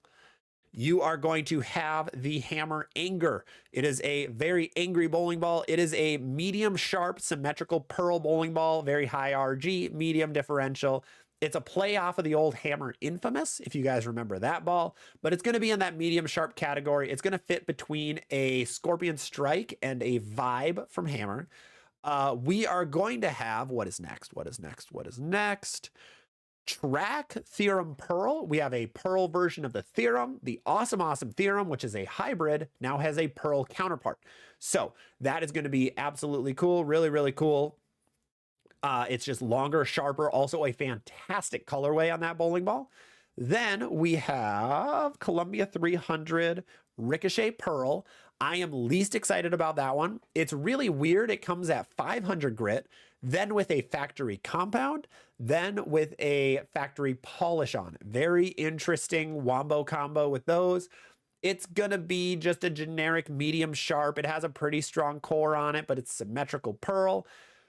You are going to have the Hammer Anger. It is a very angry bowling ball. It is a medium sharp symmetrical pearl bowling ball, very high RG, medium differential. It's a play off of the old Hammer Infamous, if you guys remember that ball, but it's going to be in that medium sharp category. It's going to fit between a Scorpion Strike and a Vibe from Hammer. We are going to have, what is next? What is next? What is next? Track Theorem Pearl. We have a Pearl version of the Theorem. The Awesome Theorem, which is a hybrid, now has a Pearl counterpart. So that is going to be absolutely cool. Really, really cool. It's just longer, sharper, also a fantastic colorway on that bowling ball. Then we have Columbia 300 Ricochet Pearl. I am least excited about that one. It's really weird. It comes at 500 grit, then with a factory compound, then with a factory polish on it. Very interesting wombo combo with those. It's going to be just a generic medium sharp. It has a pretty strong core on it, but it's symmetrical pearl.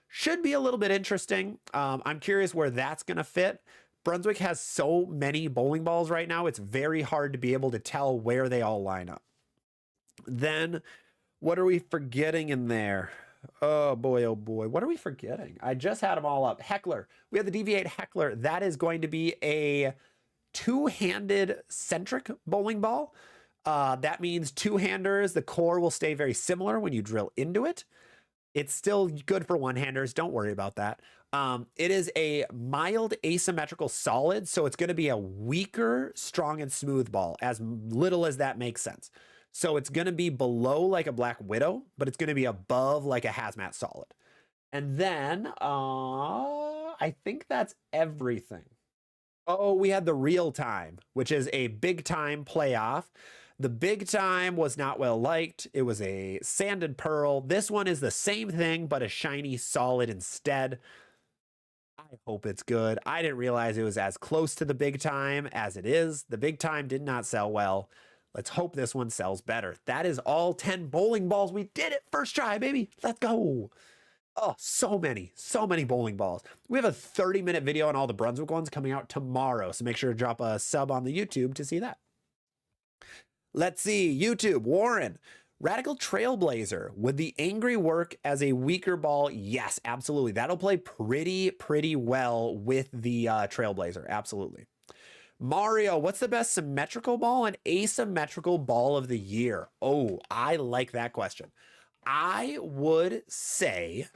Should be a little bit interesting. I'm curious where that's going to fit. Brunswick has so many bowling balls right now, it's very hard to be able to tell where they all line up. Then, what are we forgetting in there? Oh boy, what are we forgetting? I just had them all up. Heckler. We have the DV8 Heckler. That is going to be a two-handed centric bowling ball. That means two-handers. The core will stay very similar when you drill into it. It's still good for one-handers. Don't worry about that. It is a mild asymmetrical solid, so it's going to be a weaker, strong, and smooth ball, as little as that makes sense. So it's going to be below like a Black Widow, but it's going to be above like a Hazmat Solid. And then I think that's everything. Oh, we had the Real Time, which is a big time playoff. The Big Time was not well liked. It was a sanded pearl. This one is the same thing, but a shiny solid instead. I hope it's good. I didn't realize it was as close to the Big Time as it is. The Big Time did not sell well. Let's hope this one sells better. That is all 10 bowling balls. We did it. First try, baby. Let's go. Oh, so many bowling balls. We have a 30-minute video on all the Brunswick ones coming out tomorrow. So make sure to drop a sub on the YouTube to see that. Let's see. YouTube, Warren. Radical Trailblazer. Would the Angry work as a weaker ball? Yes, absolutely. That'll play pretty well with the Trailblazer. Absolutely. Mario, what's the best symmetrical ball and asymmetrical ball of the year? Oh, I like that question. I would say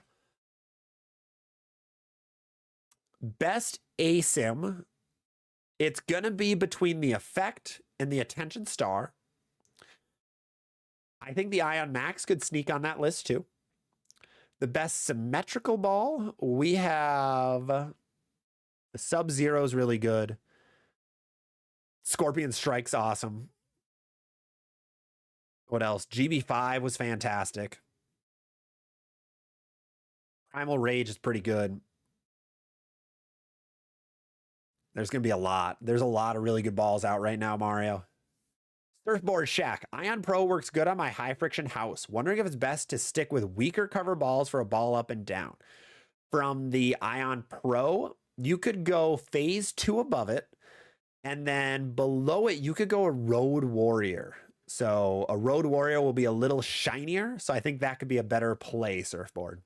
best asim, it's going to be between the Effect and the Attention Star. I think the Ion Max could sneak on that list too. The best symmetrical ball, we have the Sub-Zero is really good. Scorpion Strike's awesome. What else? GB5 was fantastic. Primal Rage is pretty good. There's going to be a lot. There's a lot of really good balls out right now, Mario. Surfboard Shack. Ion Pro works good on my high friction house. Wondering if it's best to stick with weaker cover balls for a ball up and down. From the Ion Pro, you could go phase 2 above it. And then below it, you could go a Road Warrior. So a Road Warrior will be a little shinier. So I think that could be a better play, Surfboard.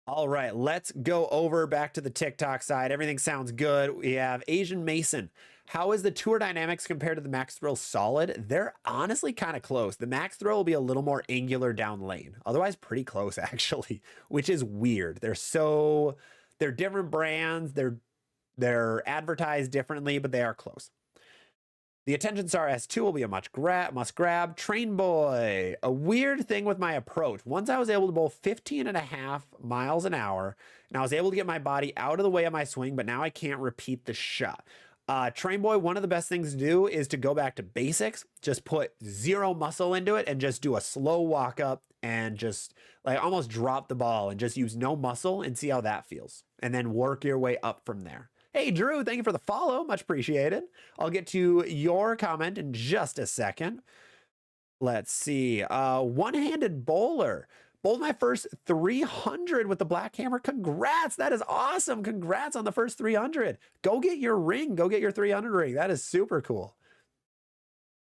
All right, let's go over back to the TikTok side. Everything sounds good. We have Asian Mason. How is the Tour Dynamics compared to the Max Thrill Solid? They're honestly kind of close. The Max Thrill will be a little more angular down lane. Otherwise, pretty close, actually, which is weird. They're different brands. They're advertised differently, but they are close. The Attention Star S2 will be a must grab. Train Boy. A weird thing with my approach. Once I was able to bowl 15.5 miles an hour, and I was able to get my body out of the way of my swing, but now I can't repeat the shot. Train Boy, one of the best things to do is to go back to basics. Just put zero muscle into it and just do a slow walk up and just like almost drop the ball and just use no muscle and see how that feels. And then work your way up from there. Hey, Drew, thank you for the follow. Much appreciated. I'll get to your comment in just a second. Let's see. One-handed bowler. Bowled my first 300 with the Black Hammer. Congrats. That is awesome. Congrats on the first 300. Go get your ring. Go get your 300 ring. That is super cool.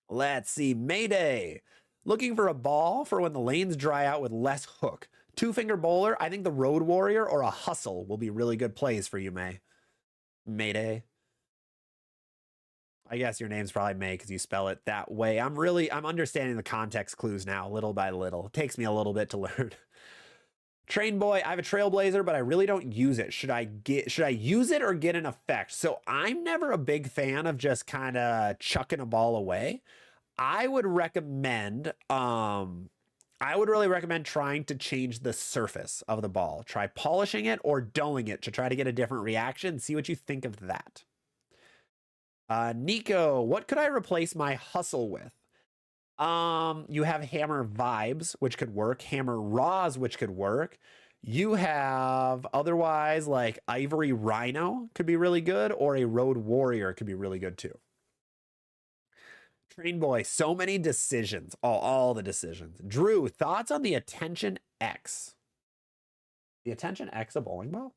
Let's see. Mayday. Looking for a ball for when the lanes dry out with less hook. Two-finger bowler. I think the Road Warrior or a Hustle will be really good plays for you, Mayday. I guess your name's probably May because you spell it that way. I'm understanding the context clues now, little by little. It takes me a little bit to learn. Train Boy, I have a Trailblazer, but I really don't use it. Should I use it or get an effect? So I'm never a big fan of just kind of chucking a ball away. I would recommend, I would really recommend trying to change the surface of the ball. Try polishing it or dulling it to try to get a different reaction. See what you think of that. Nico, what could I replace my hustle with? You have Hammer Vibes, which could work. Hammer Raws, which could work. You have otherwise like Ivory Rhino could be really good, or a Road Warrior could be really good too. Train Boy, so many decisions. All the decisions. Drew, thoughts on the Attention X? The Attention X a bowling ball?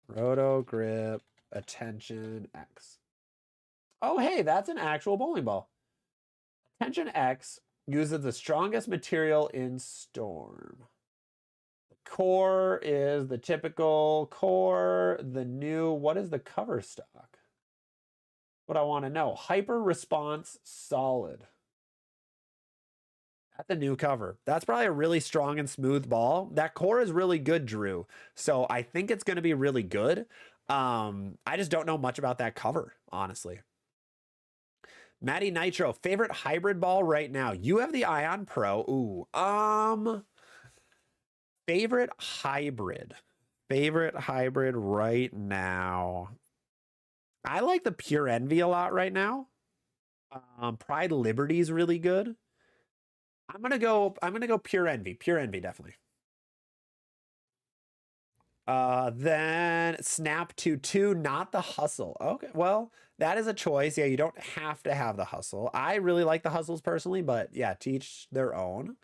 Roto Grip Attention X. Oh, hey, that's an actual bowling ball. Attention X uses the strongest material in Storm. The core is the typical core. The new, what is the cover stock? What I want to know. Hyper Response Solid. That's the new cover. That's probably a really strong and smooth ball. That core is really good, Drew. So I think it's going to be really good. I just don't know much about that cover, honestly. Matty Nitro, favorite hybrid ball right now. You have the Ion Pro. Ooh, favorite hybrid. Favorite hybrid right now. I like the Pure Envy a lot right now. Pride Liberty is really good. I'm gonna go Pure Envy. Pure Envy, definitely. Then Snap 2-2, not the Hustle. Okay, well, that is a choice. Yeah, you don't have to have the Hustle. I really like the Hustles personally, but yeah, teach their own.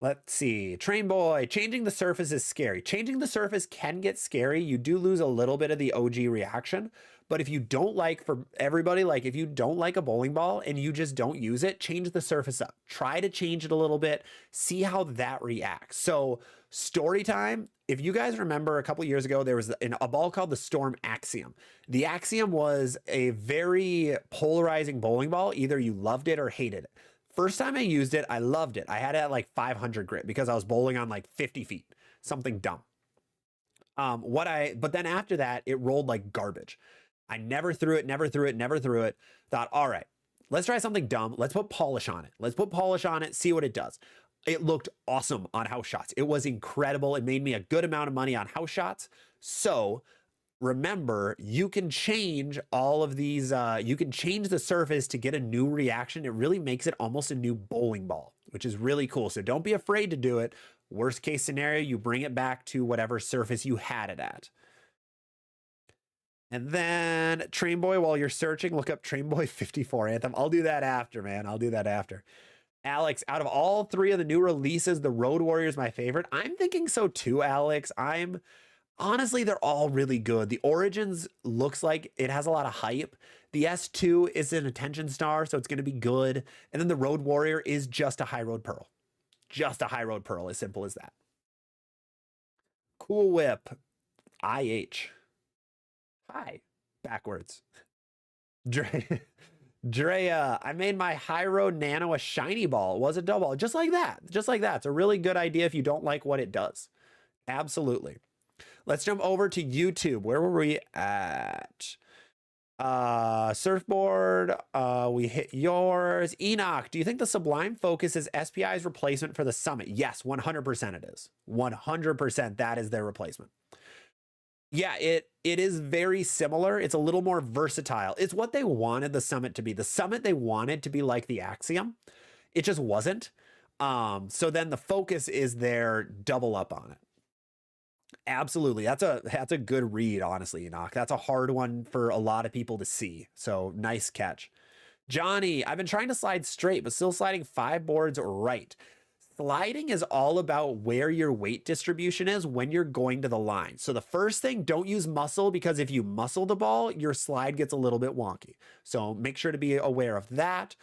Let's see. Train Boy, changing the surface is scary. Changing the surface can get scary. You do lose a little bit of the OG reaction, but if you don't like, for everybody, like if you don't like a bowling ball and you just don't use it, change the surface up. Try to change it a little bit. See how that reacts. So story time. If you guys remember a couple years ago, there was a ball called the Storm Axiom. The Axiom was a very polarizing bowling ball. Either you loved it or hated it. First time I used it, I loved it. I had it at like 500 grit because I was bowling on like 50 feet, something dumb. But then after that, it rolled like garbage. I never threw it. Thought, all right, let's try something dumb. Let's put polish on it. See what it does. It looked awesome on house shots. It was incredible. It made me a good amount of money on house shots. So remember, you can change all of these. You can change the surface to get a new reaction. It really makes it almost a new bowling ball, which is really cool. So don't be afraid to do it. Worst case scenario, you bring it back to whatever surface you had it at. And then Train Boy, while you're searching, look up Train Boy 54 Anthem. I'll do that after, man. I'll do that after. Alex, out of all three of the new releases, the Road Warrior is my favorite. I'm thinking so too, Alex. Honestly, they're all really good. The Origins looks like it has a lot of hype. The S2 is an Attention Star, so it's going to be good. And then the Road Warrior is just a High Road Pearl. Just a High Road Pearl, as simple as that. Cool Whip, IH. Hi, backwards. Drea, I made my High Road Nano a shiny ball. It was a double, just like that. It's a really good idea if you don't like what it does. Absolutely. Let's jump over to YouTube. Where were we at? Surfboard. We hit yours. Enoch, do you think the Sublime Focus is SPI's replacement for the Summit? Yes, 100% it is. 100% that is their replacement. Yeah, it is very similar. It's a little more versatile. It's what they wanted the Summit to be. The Summit they wanted to be like the Axiom. It just wasn't. So then the Focus is their double up on it. Absolutely. That's a good read, honestly, Enoch. That's a hard one for a lot of people to see. So nice catch. Johnny, I've been trying to slide straight, but still sliding 5 boards right. Sliding is all about where your weight distribution is when you're going to the line. So the first thing, don't use muscle, because if you muscle the ball, your slide gets a little bit wonky. So make sure to be aware of that.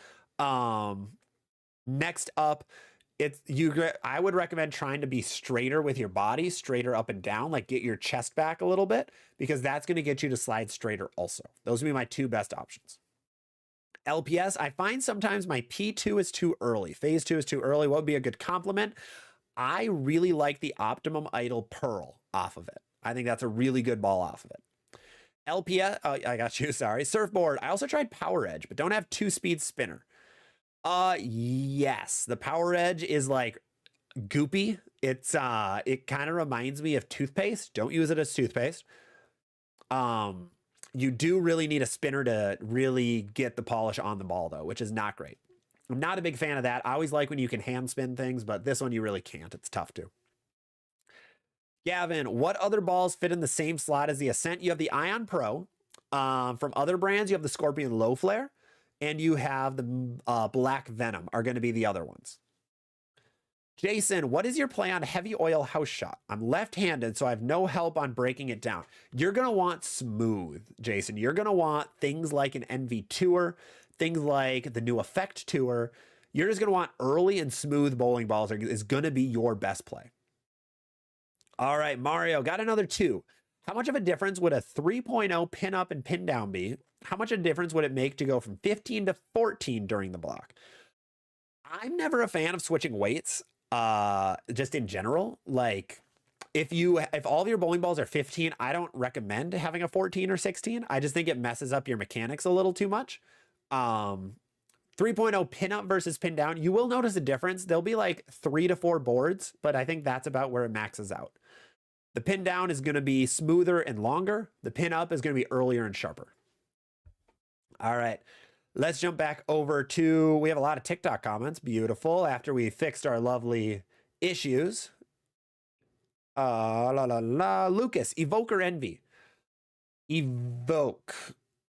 Next up, I would recommend trying to be straighter with your body, straighter up and down, like get your chest back a little bit, because that's going to get you to slide straighter also. Those would be my 2 best options. LPS, I find sometimes my P2 is too early. Phase 2 is too early. What would be a good compliment? I really like the Optimum Idol Pearl off of it. I think that's a really good ball off of it. LPS, I got you, sorry. Surfboard. I also tried Power Edge, but don't have 2-speed spinner. Yes, the Power Edge is like goopy. It's it kind of reminds me of toothpaste. Don't use it as toothpaste. You do really need a spinner to really get the polish on the ball though, which is not great. I'm not a big fan of that. I always like when you can hand spin things, but this one you really can't. It's tough to. Gavin, what other balls fit in the same slot as the Ascent? You have the Ion Pro. From other brands, you have the Scorpion Low Flare, and you have the Black Venom are going to be the other ones. Jason, what is your play on heavy oil house shot? I'm left-handed, so I have no help on breaking it down. You're going to want smooth, Jason. You're going to want things like an NV Tour, things like the new Effect Tour. You're just going to want early and smooth bowling balls is going to be your best play. All right, Mario, got another 2. How much of a difference would a 3.0 pin up and pin down be? How much of a difference would it make to go from 15 to 14 during the block? I'm never a fan of switching weights, just in general. Like, if all of your bowling balls are 15, I don't recommend having a 14 or 16. I just think it messes up your mechanics a little too much. 3.0 pin up versus pin down, you will notice a difference. There'll be like 3 to 4 boards, but I think that's about where it maxes out. The pin down is going to be smoother and longer. The pin up is going to be earlier and sharper. All right, let's jump back over to, we have a lot of TikTok comments. Beautiful. After we fixed our lovely issues. Lucas, Evoker Envy. Evoke,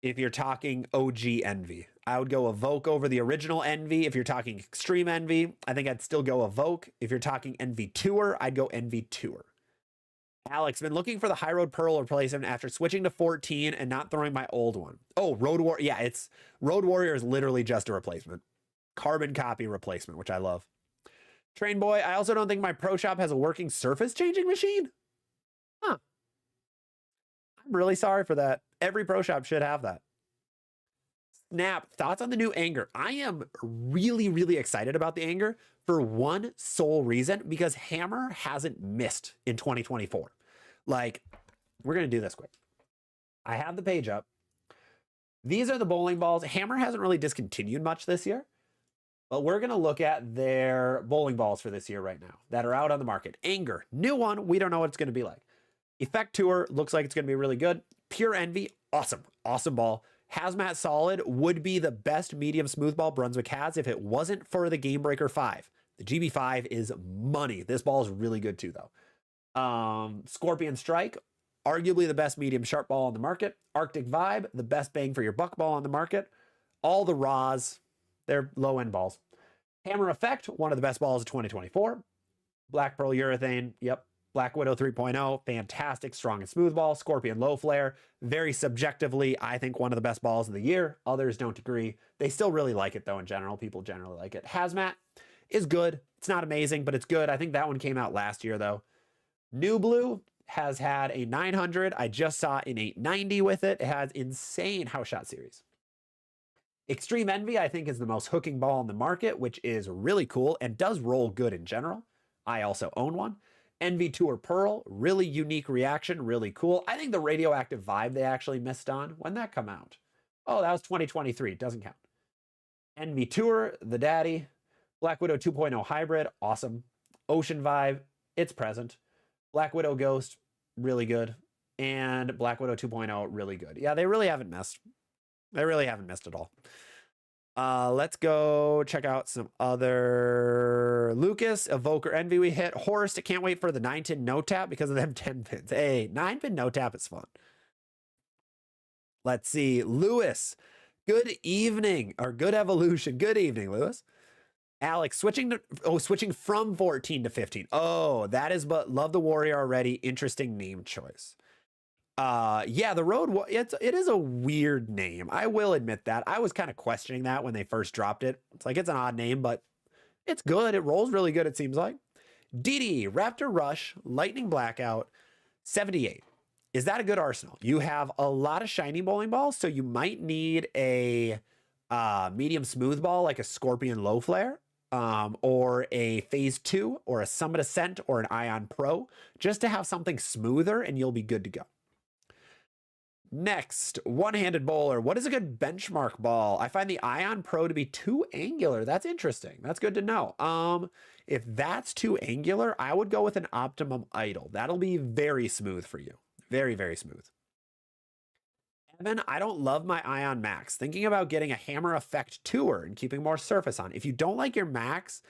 if you're talking OG Envy. I would go Evoke over the original Envy. If you're talking Extreme Envy, I think I'd still go Evoke. If you're talking Envy Tour, I'd go Envy Tour. Alex, been looking for the High Road Pearl replacement after switching to 14 and not throwing my old one. Oh, Road Warrior. Yeah, it's Road Warrior is literally just a replacement. Carbon copy replacement, which I love. Train Boy, I also don't think my Pro Shop has a working surface changing machine. Huh. I'm really sorry for that. Every Pro Shop should have that. Snap, thoughts on the new Anger? I am really, really excited about the Anger for one sole reason, because Hammer hasn't missed in 2024. Like, we're going to do this quick. I have the page up. These are the bowling balls. Hammer hasn't really discontinued much this year, but we're going to look at their bowling balls for this year right now that are out on the market. Anger, new one. We don't know what it's going to be like. Effect Tour looks like it's going to be really good. Pure Envy, awesome. Awesome ball. Hazmat Solid would be the best medium smooth ball Brunswick has if it wasn't for the Game Breaker 5. The GB5 is money. This ball is really good too, though. Scorpion Strike, arguably the best medium sharp ball on the market. Arctic Vibe, the best bang for your buck ball on the market. All the Raws, they're low-end balls. Hammer Effect, one of the best balls of 2024. Black Pearl Urethane, yep. Black Widow 3.0, fantastic, strong and smooth ball. Scorpion Low Flare, very subjectively, I think one of the best balls of the year. Others don't agree. They still really like it, though, in general. People generally like it. Hazmat is good. It's not amazing, but it's good. I think that one came out last year, though. New Blue has had a 900. I just saw an 890 with it. It has insane house shot series. Extreme Envy, I think, is the most hooking ball in the market, which is really cool and does roll good in general. I also own one. Envy Tour Pearl, really unique reaction, really cool. I think the Radioactive Vibe they actually missed on. When did that come out? Oh, that was 2023. It doesn't count. Envy Tour, the daddy. Black Widow 2.0 Hybrid, awesome. Ocean Vibe, it's present. Black Widow Ghost, really good. And Black Widow 2.0, really good. Yeah, they really haven't missed. They really haven't missed at all. Let's go check out some other Lucas, Evoker Envy we hit. Horst, I can't wait for the 9-pin no tap because of them 10 pins. Hey, 9-pin no tap is fun. Let's see. Lewis, good evening or good evolution. Good evening, Lewis. Alex, switching from 14 to 15. Oh, that is, but love the Warrior already. Interesting name choice. Yeah, the Road, it is a weird name. I will admit that. I was kind of questioning that when they first dropped it. It's like, it's an odd name, but it's good. It rolls really good, it seems like. DD, Raptor Rush, Lightning Blackout, 78. Is that a good arsenal? You have a lot of shiny bowling balls, so you might need a medium smooth ball like a Scorpion Low Flare. or a Phase 2 or a Summit Ascent or an Ion Pro, just to have something smoother and you'll be good to go. Next, one-handed bowler. What is a good benchmark ball? I find the Ion Pro to be too angular. That's interesting. That's good to know. If that's too angular, I would go with an Optimum Idle. That'll be very smooth for you. Very, very smooth. Evan, I don't love my Ion Max. Thinking about getting a Hammer Effect Tour and keeping more surface on. If you don't like your Max,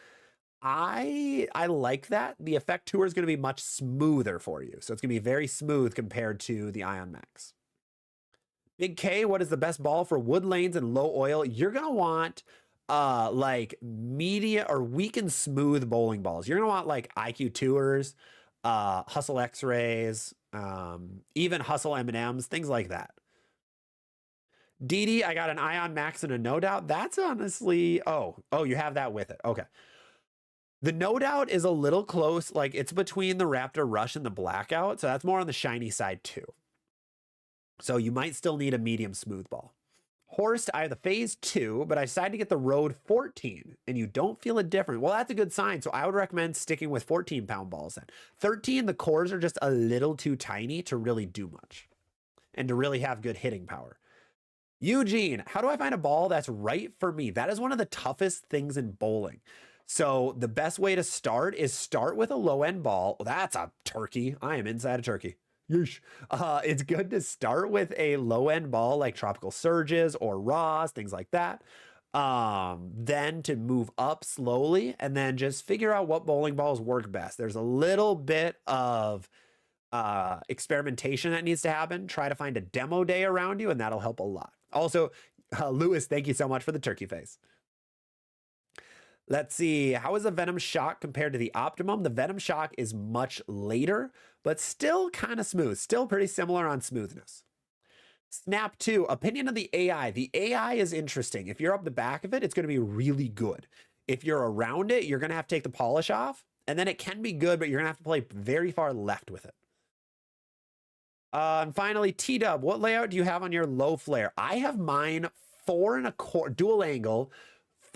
I like that. The Effect Tour is going to be much smoother for you. So it's going to be very smooth compared to the Ion Max. Big K, what is the best ball for wood lanes and low oil? You're going to want like media or weak and smooth bowling balls. You're going to want like IQ Tours, Hustle X-Rays, even Hustle M&Ms, things like that. DD, I got an Ion Max and a No Doubt. That's honestly, oh, you have that with it. Okay. The No Doubt is a little close. Like it's between the Raptor Rush and the Blackout. So that's more on the shiny side too. So you might still need a medium smooth ball. Horst, I have the Phase 2, but I decided to get the Road 14 and you don't feel it different. Well, that's a good sign. So I would recommend sticking with 14-pound balls then. 13, the cores are just a little too tiny to really do much and to really have good hitting power. Eugene, how do I find a ball that's right for me? That is one of the toughest things in bowling. So the best way to start is start with a low-end ball. Well, that's a turkey. I am inside a turkey. Yeesh. It's good to start with a low-end ball like Tropical Surges or Raws, things like that. Then to move up slowly and then just figure out what bowling balls work best. There's a little bit of experimentation that needs to happen. Try to find a demo day around you and that'll help a lot. Also, Lewis, thank you so much for the turkey face. Let's see. How is the Venom Shock compared to the Optimum? The Venom Shock is much later, but still kind of smooth. Still pretty similar on smoothness. Snap 2, opinion of the AI. The AI is interesting. If you're up the back of it, it's going to be really good. If you're around it, you're going to have to take the polish off, and then it can be good, but you're going to have to play very far left with it. And finally, T-Dub, what layout do you have on your low flare? I have mine 4 1/4 dual angle,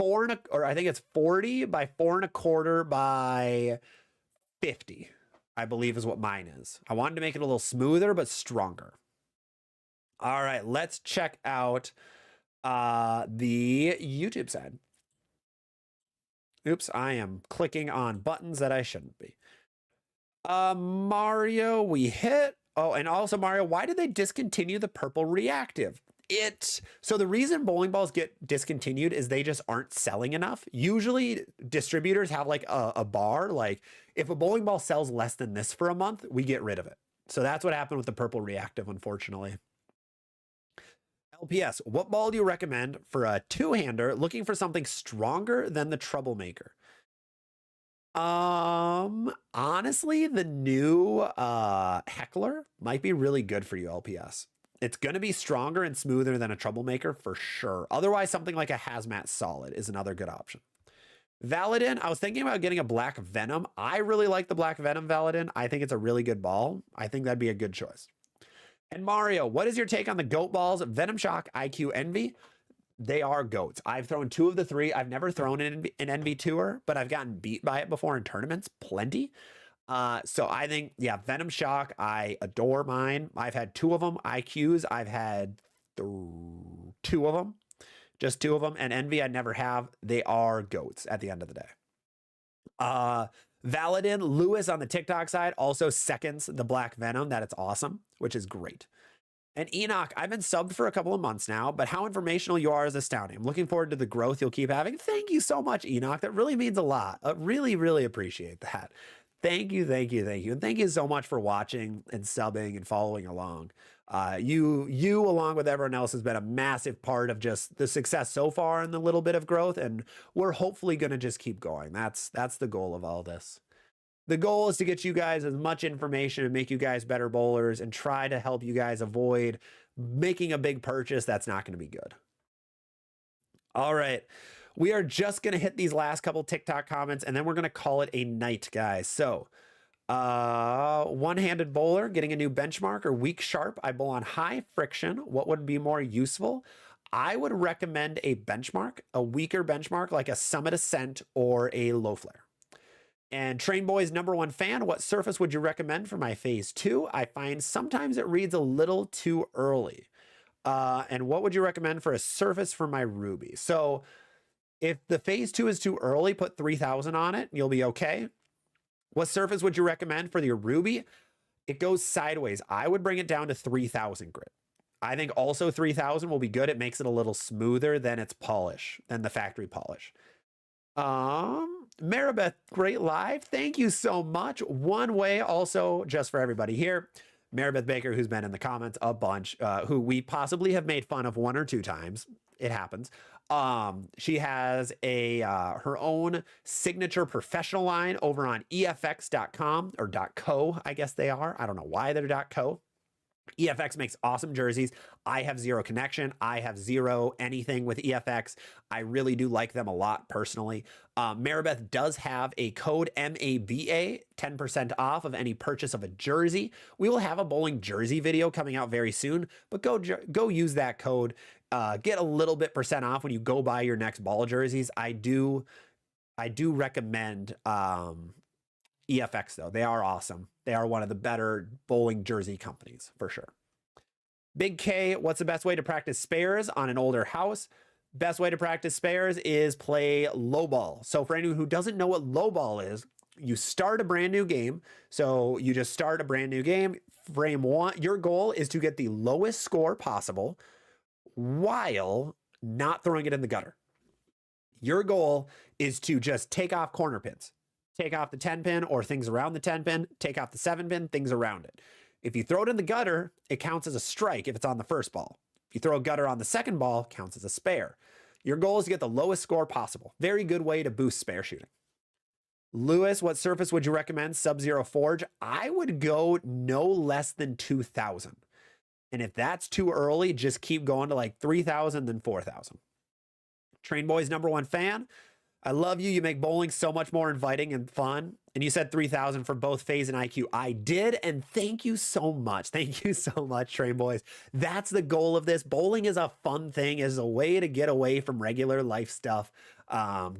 or I think it's 40 by 4 1/4 by 50, I believe is what mine is. I wanted to make it a little smoother, but stronger. All right, let's check out the YouTube side. Oops, I am clicking on buttons that I shouldn't be. Mario, we hit. Oh, and also Mario, why did they discontinue the purple reactive? So the reason bowling balls get discontinued is they just aren't selling enough. Usually distributors have like a bar, like if a bowling ball sells less than this for a month, we get rid of it. So that's what happened with the purple reactive, unfortunately. LPS, what ball do you recommend for a two-hander looking for something stronger than the Troublemaker? Honestly, the new Heckler might be really good for you, LPS. It's going to be stronger and smoother than a Troublemaker for sure. Otherwise, something like a Hazmat Solid is another good option. Valadin, I was thinking about getting a Black Venom. I really like the Black Venom Valadin. I think it's a really good ball. I think that'd be a good choice. And Mario, what is your take on the GOAT balls? Venom Shock, IQ, Envy? They are GOATs. I've thrown 2 of the 3. I've never thrown an Envy Tour, but I've gotten beat by it before in tournaments, plenty. So I think, yeah, Venom Shock, I adore mine. I've had 2 of them. IQs, I've had 2 of them. Just 2 of them. And Envy, I never have. They are GOATs at the end of the day. Valadin, Lewis on the TikTok side also seconds the Black Venom. That it's awesome, which is great. And Enoch, I've been subbed for a couple of months now, but how informational you are is astounding. I'm looking forward to the growth you'll keep having. Thank you so much, Enoch. That really means a lot. I really, really appreciate that. Thank you, thank you, thank you. And thank you so much for watching and subbing and following along. You, along with everyone else, has been a massive part of just the success so far and the little bit of growth. And we're hopefully going to just keep going. That's the goal of all this. The goal is to get you guys as much information and make you guys better bowlers and try to help you guys avoid making a big purchase that's not going to be good. All right. We are just going to hit these last couple TikTok comments and then we're going to call it a night, guys. So, one-handed bowler getting a new benchmark or weak sharp. I bowl on high friction. What would be more useful? I would recommend a benchmark, a weaker benchmark like a Summit Ascent or a Low Flare. And Train Boy's #1 fan, what surface would you recommend for my phase 2? I find sometimes it reads a little too early. And what would you recommend for a surface for my Ruby? So if the phase 2 is too early, put 3000 on it, you'll be okay. What surface would you recommend for your Ruby? It goes sideways. I would bring it down to 3000 grit. I think also 3000 will be good. It makes it a little smoother than its polish, than the factory polish. Maribeth, great live. Thank you so much. One way also, just for everybody here, Maribeth Baker, who's been in the comments a bunch, who we possibly have made fun of 1 or 2 times. It happens. She has a her own signature professional line over on efx.com or .co, I guess they are. I don't know why they're .co. EFX makes awesome jerseys. I have zero connection. I have zero anything with EFX. I really do like them a lot personally. Maribeth does have a code MABA, 10% off of any purchase of a jersey. We will have a bowling jersey video coming out very soon, but go use that code. Get a little bit % off when you go buy your next ball jerseys. I do recommend EFX though. They are awesome. They are one of the better bowling jersey companies for sure. Big K, what's the best way to practice spares on an older house? Best way to practice spares is play low ball. So for anyone who doesn't know what low ball is, you start a brand new game. So you just start a brand new game. Frame 1, your goal is to get the lowest score possible while not throwing it in the gutter. Your goal is to just take off corner pins. Take off the 10 pin or things around the 10 pin, take off the 7 pin, things around it. If you throw it in the gutter, it counts as a strike if it's on the first ball. If you throw a gutter on the second ball, it counts as a spare. Your goal is to get the lowest score possible. Very good way to boost spare shooting. Lewis, what surface would you recommend? Sub-Zero Forge? I would go no less than 2000. And if that's too early, just keep going to like 3000, then 4000. Train Boy's #1 fan. I love you. You make bowling so much more inviting and fun. And you said 3000 for both phase and IQ. I did. And thank you so much. Thank you so much, Train Boys. That's the goal of this. Bowling is a fun thing, is a way to get away from regular life stuff,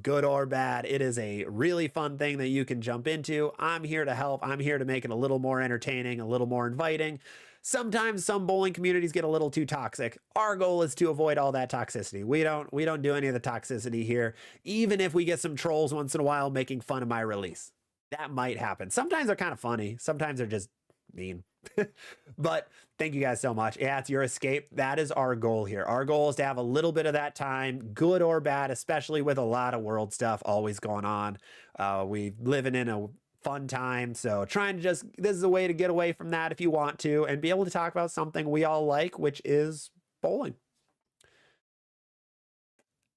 good or bad. It is a really fun thing that you can jump into. I'm here to help. I'm here to make it a little more entertaining, a little more inviting. Sometimes some bowling communities get a little too toxic. Our goal is to avoid all that toxicity. We don't do any of the toxicity here, even if we get some trolls once in a while making fun of my release. That might happen. Sometimes they're kind of funny. Sometimes they're just mean. But thank you guys so much. Yeah, it's your escape. That is our goal here. Our goal is to have a little bit of that time, good or bad, especially with a lot of world stuff always going on. We living in a fun time. So trying to this is a way to get away from that if you want to, and be able to talk about something we all like, which is bowling.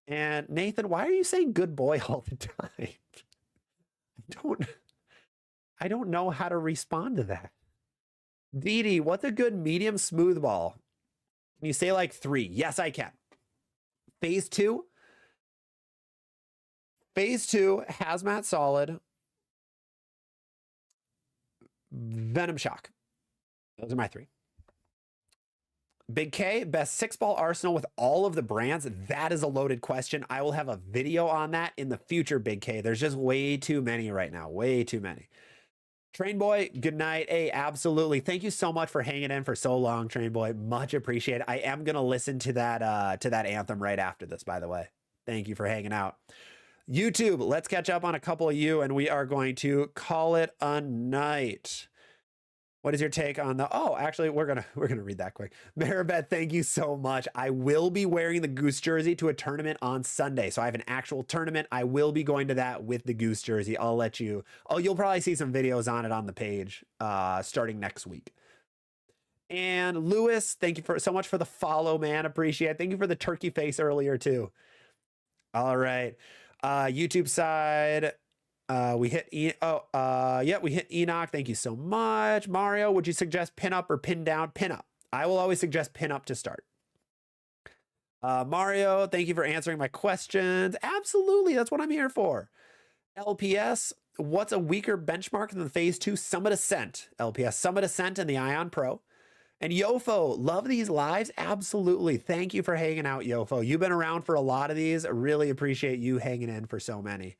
And Nathan, why are you saying good boy all the time? I don't know how to respond to that. Dee Dee, what's a good medium smooth ball? Can you say like 3? Yes, I can. Phase 2. Phase 2, Hazmat Solid, Venom Shock. Those are my 3. Big K, best 6-ball arsenal with all of the brands. That is a loaded question. I will have a video on that in the future, Big K. There's just way too many right now. Way too many. Train Boy, good night. Hey, absolutely. Thank you so much for hanging in for so long, Train Boy. Much appreciated. I am going to listen to that anthem right after this, by the way. Thank you for hanging out. YouTube, let's catch up on a couple of you, and we are going to call it a night. What is your take on the... Oh, actually, we're gonna read that quick. Maribeth, thank you so much. I will be wearing the Goose jersey to a tournament on Sunday. So I have an actual tournament. I will be going to that with the Goose jersey. I'll let you... Oh, you'll probably see some videos on it on the page starting next week. And Lewis, thank you so much for the follow, man. Appreciate it. Thank you for the turkey face earlier, too. All right. YouTube side... we hit Enoch. Thank you so much. Mario, would you suggest pin up or pin down? Pin up. I will always suggest pin up to start. Mario, thank you for answering my questions. Absolutely. That's what I'm here for. LPS, what's a weaker benchmark than the Phase 2 Summit Ascent? LPS, Summit Ascent and the Ion Pro. And Yofo, love these lives. Absolutely. Thank you for hanging out, Yofo. You've been around for a lot of these. I really appreciate you hanging in for so many.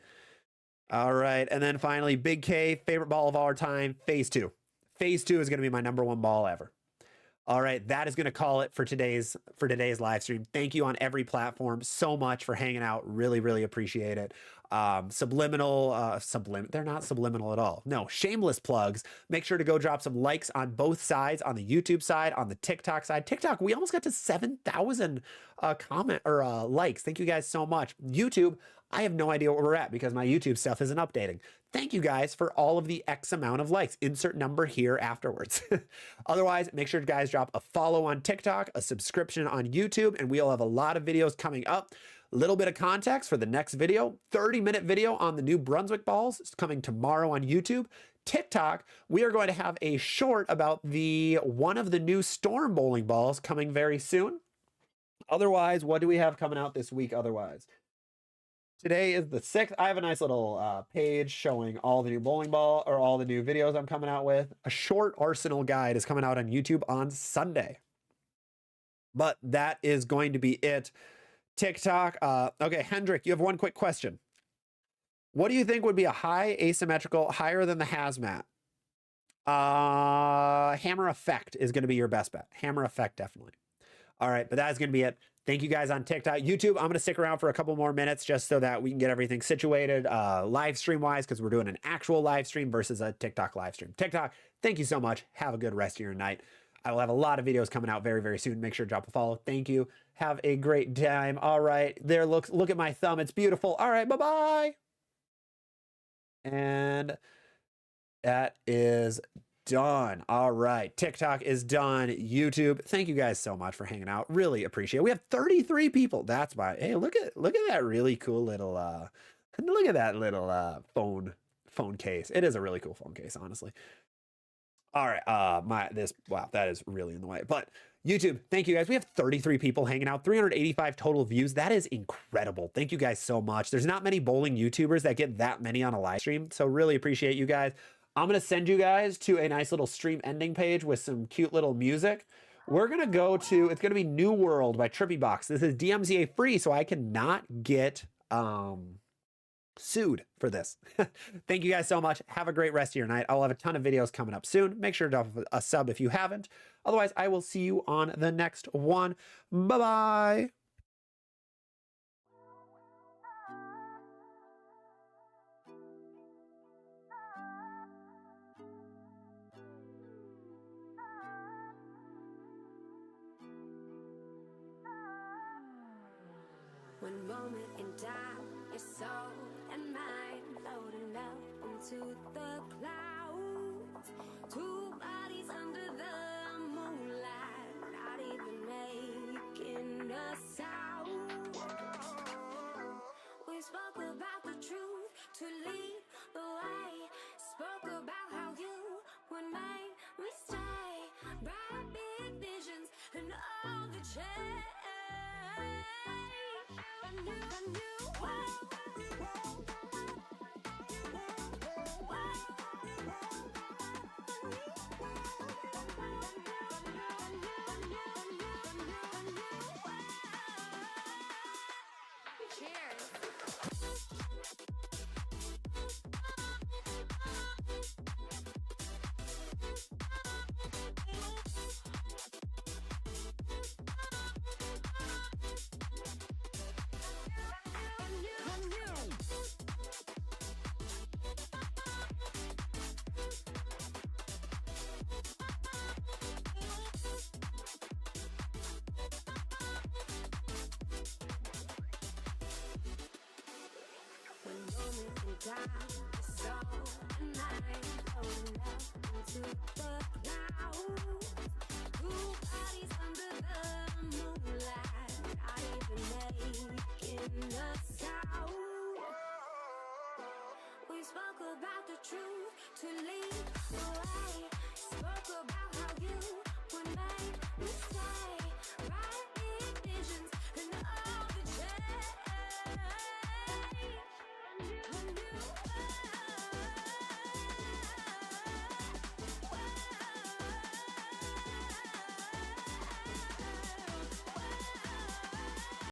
All right. And then finally, Big K, favorite ball of our time, phase 2. Phase 2 is going to be my #1 ball ever. All right, that is going to call it for today's live stream. Thank you on every platform so much for hanging out. Really, really appreciate it. Subliminal, they're not subliminal at all. No, shameless plugs. Make sure to go drop some likes on both sides, on the YouTube side, on the TikTok side. TikTok, we almost got to 7,000 likes. Thank you guys so much. YouTube, I have no idea where we're at because my YouTube stuff isn't updating. Thank you guys for all of the X amount of likes. Insert number here afterwards. Otherwise, make sure you guys drop a follow on TikTok, a subscription on YouTube, and we'll have a lot of videos coming up. Little bit of context for the next video, 30-minute video on the new Brunswick balls. It's coming tomorrow on YouTube. TikTok, we are going to have a short about one of the new Storm bowling balls coming very soon. Otherwise, what do we have coming out this week otherwise? Today is the 6th. I have a nice little page showing all the new bowling ball or all the new videos I'm coming out with. A short Arsenal guide is coming out on YouTube on Sunday. But that is going to be it. TikTok. Okay, Hendrik, you have one quick question. What do you think would be a high asymmetrical, higher than the hazmat? Hammer Effect is going to be your best bet. Hammer Effect, definitely. All right, but that is going to be it. Thank you guys on TikTok. YouTube, I'm going to stick around for a couple more minutes just so that we can get everything situated live stream wise, because we're doing an actual live stream versus a TikTok live stream. TikTok, thank you so much. Have a good rest of your night. I will have a lot of videos coming out very, very soon. Make sure to drop a follow. Thank you. Have a great time. All right. There, look at my thumb. It's beautiful. All right. Bye-bye. And that is done. All right. TikTok is done. YouTube. Thank you guys so much for hanging out. Really appreciate it. We have 33 people. That's my, hey, look at that really cool little, look at that little, phone case. It is a really cool phone case, honestly. All right. Wow, that is really in the way, but YouTube, thank you guys. We have 33 people hanging out, 385 total views. That is incredible. Thank you guys so much. There's not many bowling YouTubers that get that many on a live stream. So really appreciate you guys. I'm going to send you guys to a nice little stream ending page with some cute little music. We're going to go to, it's going to be New World by Trippy Box. This is DMCA free, so I cannot get, sued for this. Thank you guys so much. Have a great rest of your night. I'll have a ton of videos coming up soon. Make sure to drop a sub if you haven't. Otherwise, I will see you on the next one. Bye-bye. One moment in time, your soul and mine floating up into the clouds. Two bodies under the moonlight, not even making a sound. We spoke about the truth to lead the way. Spoke about how you would make me stay. Bright big visions and all the change. A new world. Moment in time, so and I going up into the